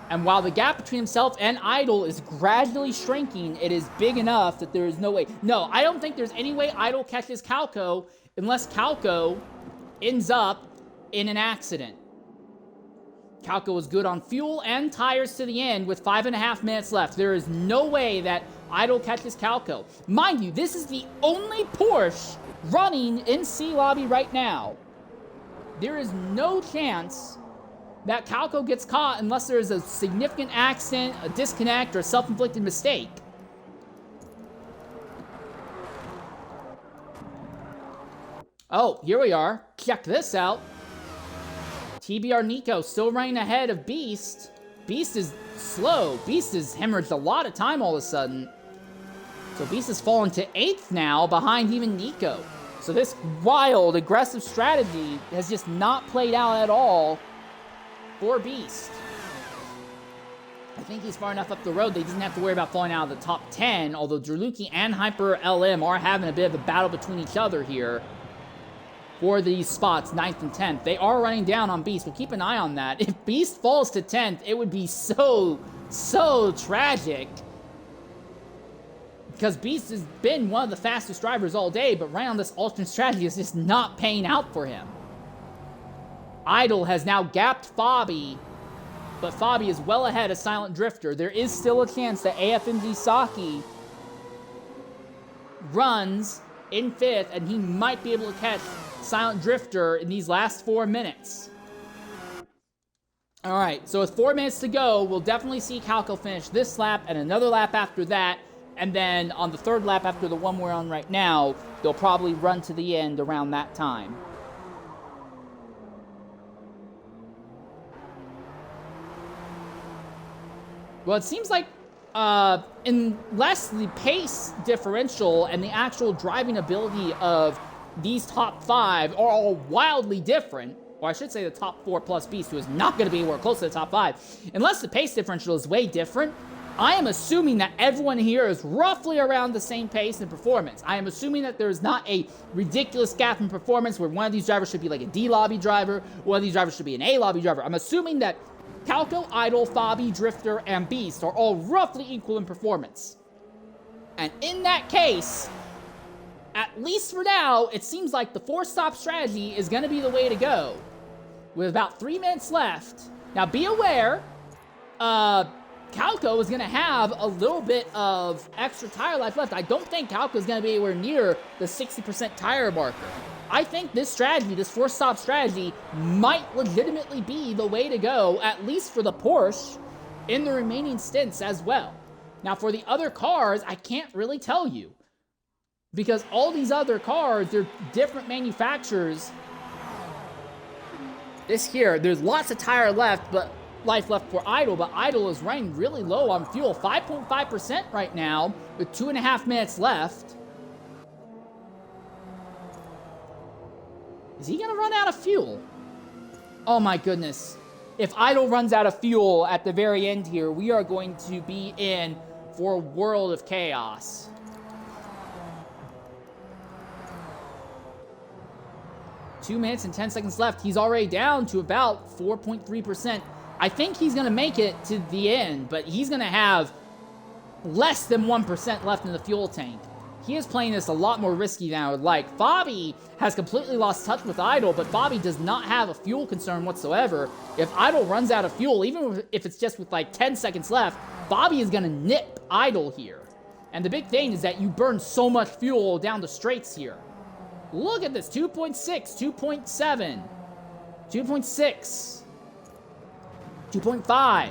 And while the gap between himself and Idle is gradually shrinking, it is big enough that there is no way. No, I don't think there's any way Idle catches Calco unless Calco ends up in an accident. Calco was good on fuel and tires to the end with 5.5 minutes left. There is no way that Idle catches Calco. Mind you, this is the only Porsche running in C Lobby right now. There is no chance that Calco gets caught unless there is a significant accident, a disconnect, or a self-inflicted mistake. Oh, here we are. Check this out. TBR Nico still running ahead of Beast. Beast is slow. Beast has hemorrhaged a lot of time all of a sudden. So Beast has fallen to 8th now, behind even Nico. So this wild, aggressive strategy has just not played out at all for Beast. I think he's far enough up the road that he doesn't have to worry about falling out of the top 10, although Drluki and Hyper LM are having a bit of a battle between each other here for these spots, 9th and 10th. They are running down on Beast. We'll keep an eye on that. If Beast falls to 10th, it would be so tragic. Because Beast has been one of the fastest drivers all day, but right on this alternate strategy is just not paying out for him. Idle has now gapped Fabi, but Fabi is well ahead of Silent Drifter. There is still a chance that AFMG Saki runs in 5th, and he might be able to catch Silent Drifter in these last 4 minutes. All right, so with 4 minutes to go, we'll definitely see Calco finish this lap and another lap after that, and then on the 3rd lap after the one we're on right now, they'll probably run to the end around that time. Well, it seems like unless the pace differential and the actual driving ability of these top 5 are all wildly different, or I should say the top 4 plus Beast, who is not going to be anywhere close to the top 5, unless the pace differential is way different, I am assuming that everyone here is roughly around the same pace and performance. I am assuming that there is not a ridiculous gap in performance where one of these drivers should be like a D lobby driver, one of these drivers should be an A lobby driver. I'm assuming that Calco, Idle, Fabi, Drifter, and Beast are all roughly equal in performance. And in that case, at least for now, it seems like the 4-stop strategy is going to be the way to go. With about 3 minutes left. Now, be aware, Calco is going to have a little bit of extra tire life left. I don't think Calco is going to be anywhere near the 60% tire marker. I think this strategy, this force stop strategy, might legitimately be the way to go, at least for the Porsche, in the remaining stints as well. Now, for the other cars, I can't really tell you. Because all these other cars, they're different manufacturers. This here, there's lots of tire left, but life left for Idle, but Idle is running really low on fuel. 5.5% right now, with 2.5 minutes left. Is he gonna run out of fuel? Oh my goodness. If Idle runs out of fuel at the very end here, we are going to be in for a world of chaos. Two minutes and 10 seconds left. He's already down to about 4.3%. I think he's going to make it to the end, but he's going to have less than 1% left in the fuel tank. He is playing this a lot more risky than I would like. Bobby has completely lost touch with Idle, but Bobby does not have a fuel concern whatsoever. If Idle runs out of fuel, even if it's just with like 10 seconds left, Bobby is going to nip Idle here. And the big thing is that you burn so much fuel down the straights here. Look at this, 2.6, 2.7, 2.6, 2.5.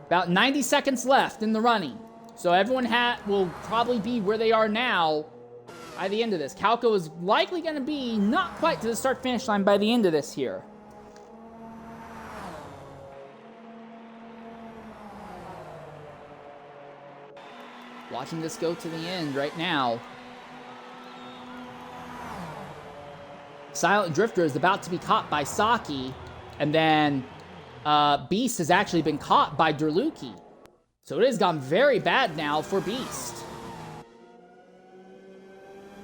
About 90 seconds left in the running. So everyone will probably be where they are now by the end of this. Calco is likely going to be not quite to the start-finish line by the end of this here. Watching this go to the end right now. Silent Drifter is about to be caught by Saki, and then Beast has actually been caught by Derluki. So it has gone very bad now for Beast.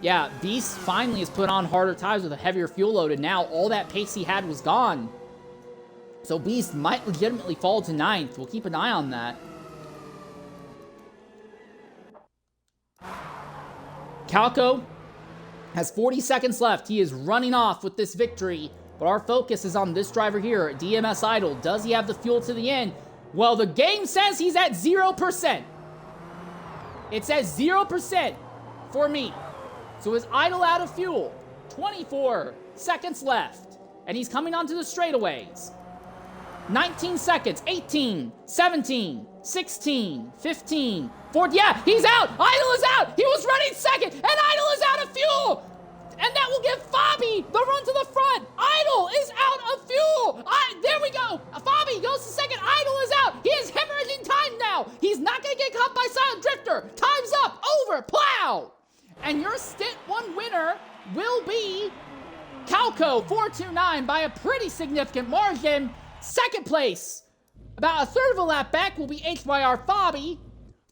Yeah, Beast finally has put on harder tires with a heavier fuel load, and now all that pace he had was gone. So Beast might legitimately fall to 9th. We'll keep an eye on that. Calco has 40 seconds left. He is running off with this victory, but our focus is on this driver here, DMS Idle. Does he have the fuel to the end? Well, the game says he's at 0%. It says 0% for me. So is Idle out of fuel? 24 seconds left, and he's coming onto the straightaways. 19 seconds, 18, 17, 16, 15, 14. Yeah, he's out. Idle is out. He was running second, and Idle is out of fuel. And that will give Fabi the run to the front. Idle is out of fuel. There we go. Fabi goes to second. Idle is out. He is hemorrhaging time now. He's not going to get caught by Silent Drifter. Time's up. Over. Plow. And your Stint 1 winner will be Calco 429 by a pretty significant margin. Second place, about a third of a lap back, will be HYR Fabi.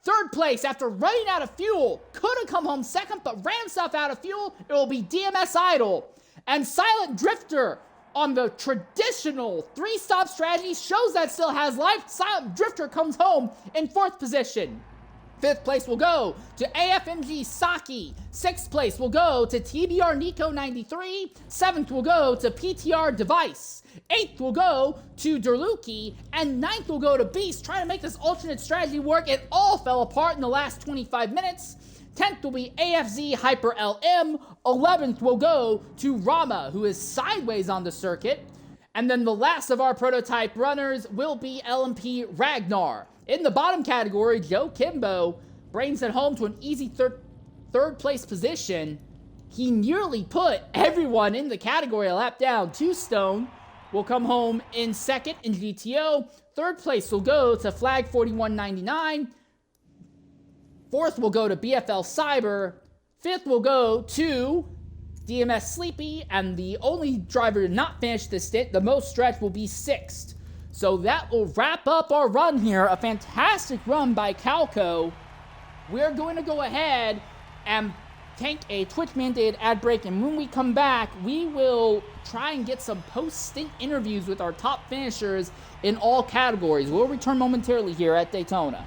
Third place, after running out of fuel, could have come home second, but ran himself out of fuel. It will be DMS Idle. And Silent Drifter, on the traditional 3-stop strategy, shows that still has life. Silent Drifter comes home in 4th position. 5th place will go to AFMG Saki. 6th place will go to TBR Nico 93. 7th will go to PTR Device. 8th will go to Derluki. And 9th will go to Beast, trying to make this alternate strategy work. It all fell apart in the last 25 minutes. 10th will be AFZ Hyper LM. 11th will go to Rama, who is sideways on the circuit. And then the last of our prototype runners will be LMP Ragnar. In the bottom category, Joe Kimbo brings it home to an easy third place position. He nearly put everyone in the category a lap down. 2 Stone will come home in 2nd in GTO. 3rd place will go to Flag 4199. 4th will go to BFL Cyber. 5th will go to DMS Sleepy. And the only driver to not finish this stint, the most stretch, will be 6th. So that will wrap up our run here. A fantastic run by Calco. We're going to go ahead and take a Twitch-mandated ad break, and when we come back, we will try and get some post-stint interviews with our top finishers in all categories. We'll return momentarily here at Daytona.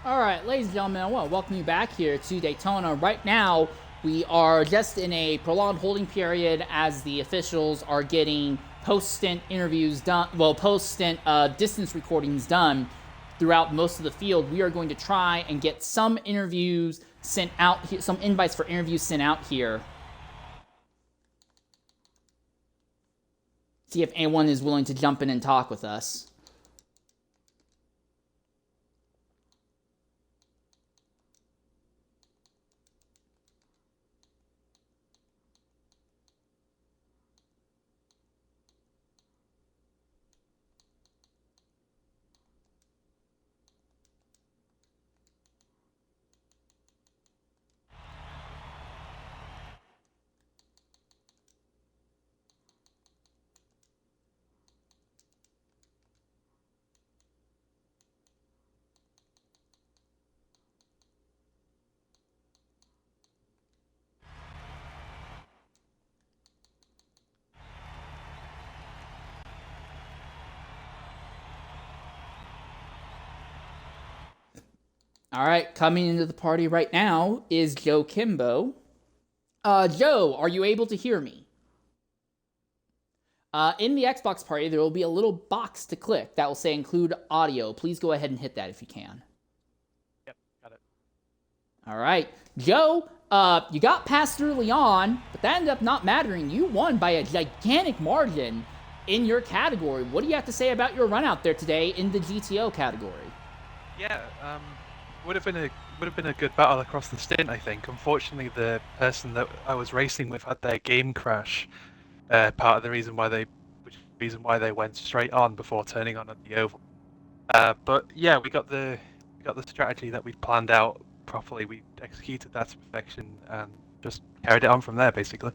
All right, ladies and gentlemen, I want to welcome you back here to Daytona. Right now, we are just in a prolonged holding period as the officials are getting post-stint interviews done, well, post-stint distance recordings done throughout most of the field. We are going to try and get some interviews sent out here, some invites for interviews sent out here. See if anyone is willing to jump in and talk with us. All right, coming into the party right now is Joe Kimbo. Joe, are you able to hear me? In the Xbox party, there will be a little box to click that will say include audio. Please go ahead and hit that if you can.
Yep, got it.
All right. Joe, you got passed early on, but that ended up not mattering. You won by a gigantic margin in your category. What do you have to say about your run out there today in the GTO category?
Yeah, would have been a good battle across the stint, I think. Unfortunately, the person that I was racing with had their game crash. Part of the reason why they went straight on before turning on at the oval. But yeah, we got the strategy that we'd planned out properly. We executed that to perfection and just carried it on from there, basically.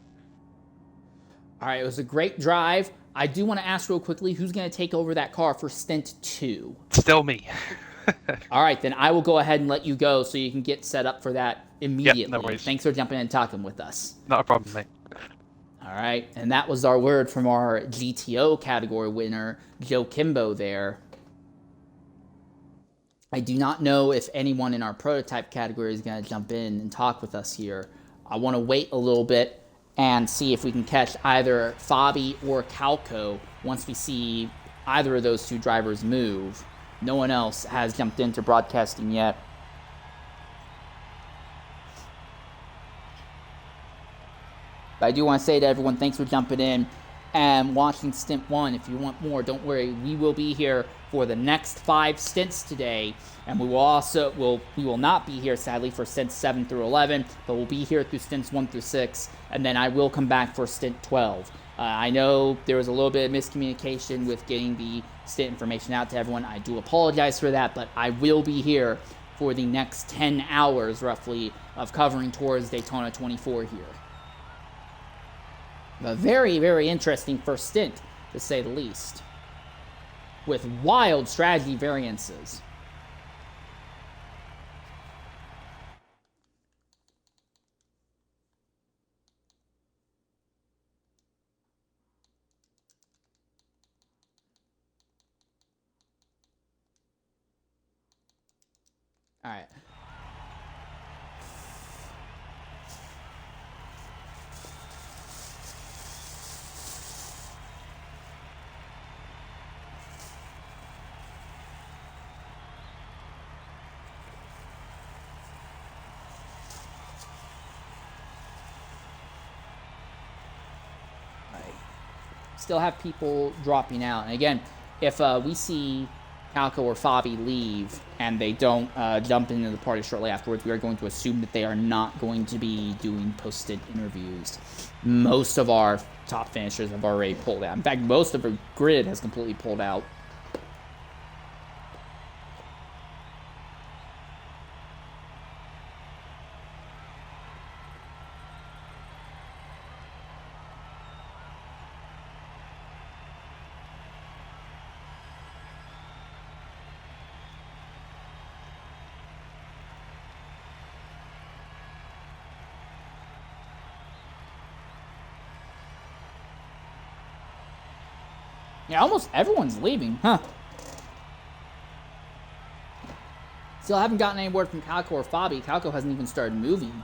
All right, it was a great drive. I do want to ask real quickly, who's going to take over that car for Stint 2?
Still me.
All right, then I will go ahead and let you go so you can get set up for that immediately.
Yep, no worries.
Thanks for jumping in and talking with us.
Not a problem, mate.
All right, and that was our word from our GTO category winner, Joe Kimbo there. I do not know if anyone in our prototype category is going to jump in and talk with us here. I want to wait a little bit and see if we can catch either Fabi or Calco once we see either of those two drivers move. No one else has jumped into broadcasting yet. But I do want to say to everyone, thanks for jumping in and watching Stint 1. If you want more, don't worry. We will be here for the next 5 stints today. And we will not be here, sadly, for stints 7 through 11. But we'll be here through stints 1 through 6. And then I will come back for stint 12. I know there was a little bit of miscommunication with getting the stint information out to everyone. I do apologize for that, but I will be here for the next 10 hours, roughly, of covering towards Daytona 24 here. A very, very interesting first stint, to say the least, with wild strategy variances. All right. Still have people dropping out. And again, if we see Calco or Fabi leave and they don't jump into the party shortly afterwards, we are going to assume that they are not going to be doing posted interviews. Most of our top finishers have already pulled out. In fact, most of our grid has completely pulled out. Yeah, almost everyone's leaving, huh? Still haven't gotten any word from Calco or Fabi. Calco hasn't even started moving.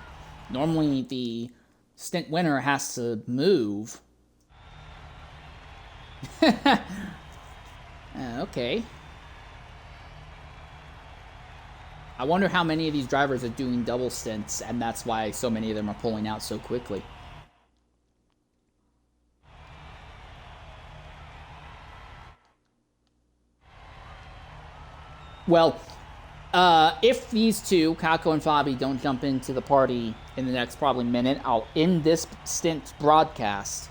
Normally, the stint winner has to move. Okay. I wonder how many of these drivers are doing double stints, and that's why so many of them are pulling out so quickly. Well, if these two, Kako and Fabi, don't jump into the party in the next probably minute, I'll end this stint broadcast,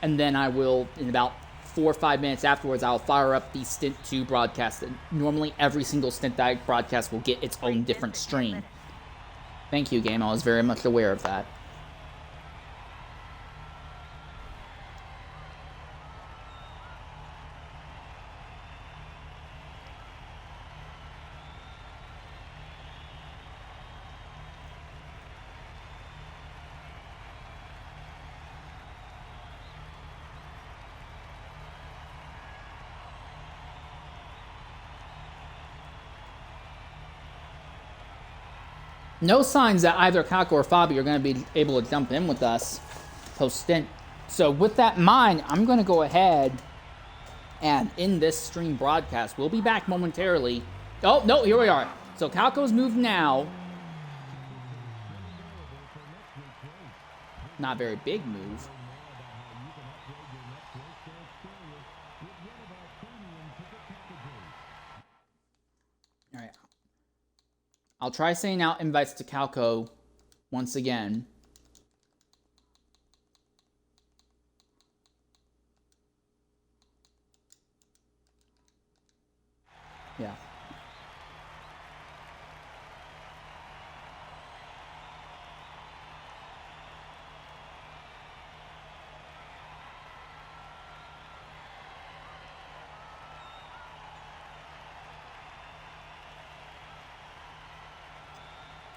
and then I will, in about 4 or 5 minutes afterwards, I'll fire up the Stint 2 broadcast. And normally, every single Stint I broadcast will get its own different stream. Thank you, game. I was very much aware of that. No signs that either Kako or Fabi are going to be able to jump in with us post-stint. So with that in mind, I'm going to go ahead and end this stream broadcast. We'll be back momentarily. Oh, no, here we are. So Kako's moved now. Not a very big move. All right. I'll try sending out invites to Calco once again. Yeah.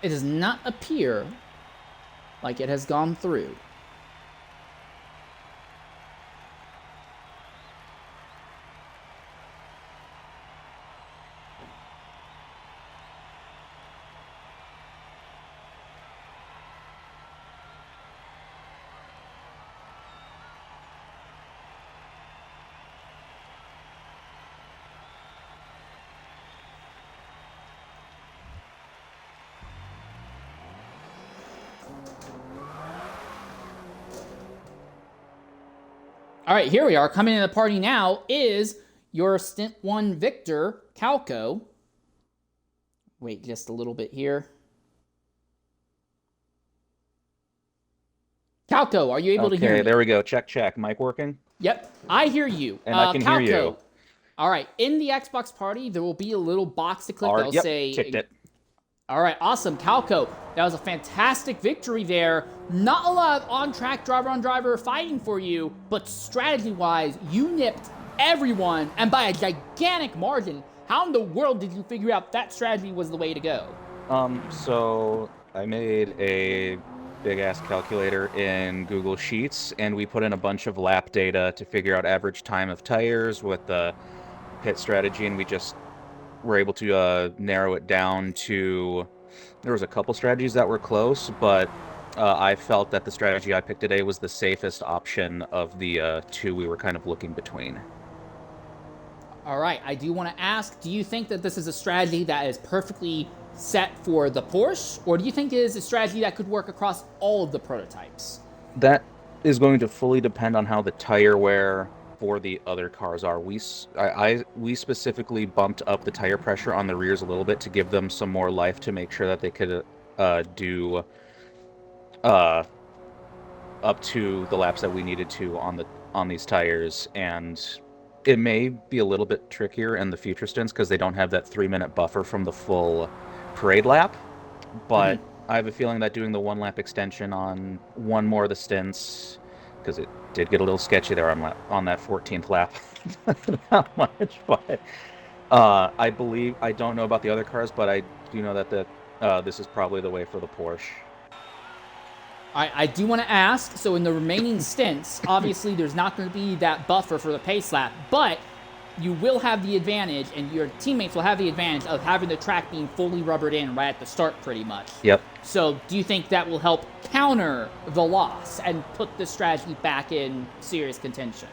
It does not appear like it has gone through. All right, here we are. Coming in the party now is your Stint 1 victor, Calco. Wait just a little bit here. Calco, are you able to hear me?
Okay, there we go. Check, check. Mic working?
Yep, I hear you.
And I can hear you.
All right, in the Xbox party, there will be a little box to click that'll say...
Kicked it.
All right, awesome. Calco, that was a fantastic victory there. Not a lot of on-track driver-on-driver fighting for you, but strategy-wise, you nipped everyone, and by a gigantic margin. How in the world did you figure out that strategy was the way to go?
So I made a big-ass calculator in Google Sheets, and we put in a bunch of lap data to figure out average time of tires with the pit strategy, and we just were able to narrow it down to... There was a couple strategies that were close, but I felt that the strategy I picked today was the safest option of the two we were kind of looking between.
All right, I do want to ask, do you think that this is a strategy that is perfectly set for the Porsche, or do you think it is a strategy that could work across all of the prototypes?
That is going to fully depend on how the tire wear for the other cars are. We specifically bumped up the tire pressure on the rears a little bit to give them some more life, to make sure that they could do up to the laps that we needed to on these tires. And it may be a little bit trickier in the future stints because they don't have that 3-minute buffer from the full parade lap, but I have a feeling that doing the 1 lap extension on one more of the stints, because it did get a little sketchy there on that 14th lap. Not much, but I believe, I don't know about the other cars, but I do know that this is probably the way for the Porsche.
I do want to ask, so in the remaining stints, obviously there's not going to be that buffer for the pace lap, but you will have the advantage, and your teammates will have the advantage of having the track being fully rubbered in right at the start, pretty much.
Yep.
So do you think that will help counter the loss and put the strategy back in serious contention?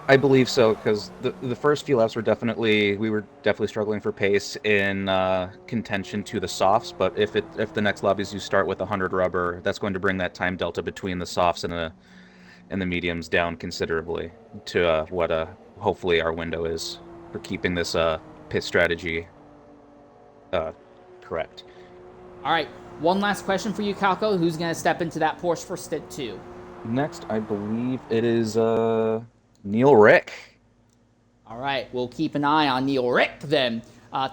I believe so, because the first few laps were we were definitely struggling for pace in contention to the softs. But if the next lobbies you start with 100 rubber, that's going to bring that time delta between the softs and the mediums down considerably to what hopefully our window is for keeping this pit strategy correct.
All right, one last question for you, Calco. Who's going to step into that Porsche for Stint 2?
Next, I believe it is Neil Rick.
All right, we'll keep an eye on Neil Rick then.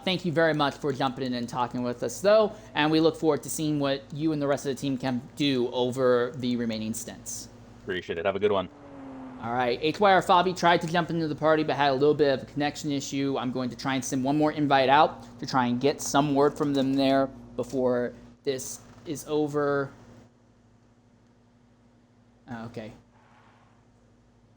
Thank you very much for jumping in and talking with us, though, and we look forward to seeing what you and the rest of the team can do over the remaining stints.
Appreciate it. Have a good one.
All right, HYR Fabi tried to jump into the party, but had a little bit of a connection issue. I'm going to try and send one more invite out to try and get some word from them there before this is over. Okay.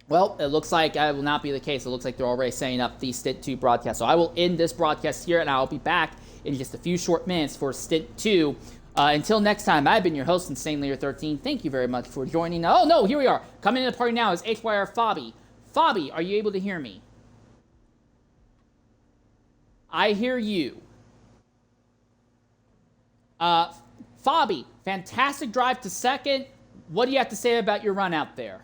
Well, it looks like that will not be the case. It looks like they're already setting up the Stint 2 broadcast. So I will end this broadcast here, and I'll be back in just a few short minutes for Stint 2. Until next time, I've been your host, Insane Leader 13. Thank you very much for joining. Oh, no, here we are. Coming into the party now is HYR Fabi. Fabi, are you able to hear me? I hear you. Fabi, fantastic drive to second. What do you have to say about your run out there?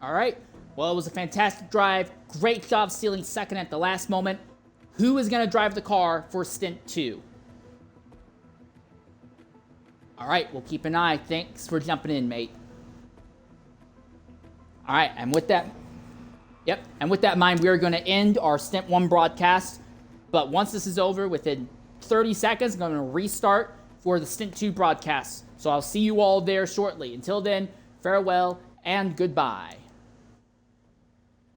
All right. Well, it was a fantastic drive. Great job stealing second at the last moment. Who is going to drive the car for Stint 2? All right. We'll keep an eye. Thanks for jumping in, mate. All right. And with that, and with that in mind, we are going to end our Stint 1 broadcast. But once this is over, within 30 seconds, I'm going to restart for the Stint 2 broadcast. So I'll see you all there shortly. Until then, farewell and goodbye.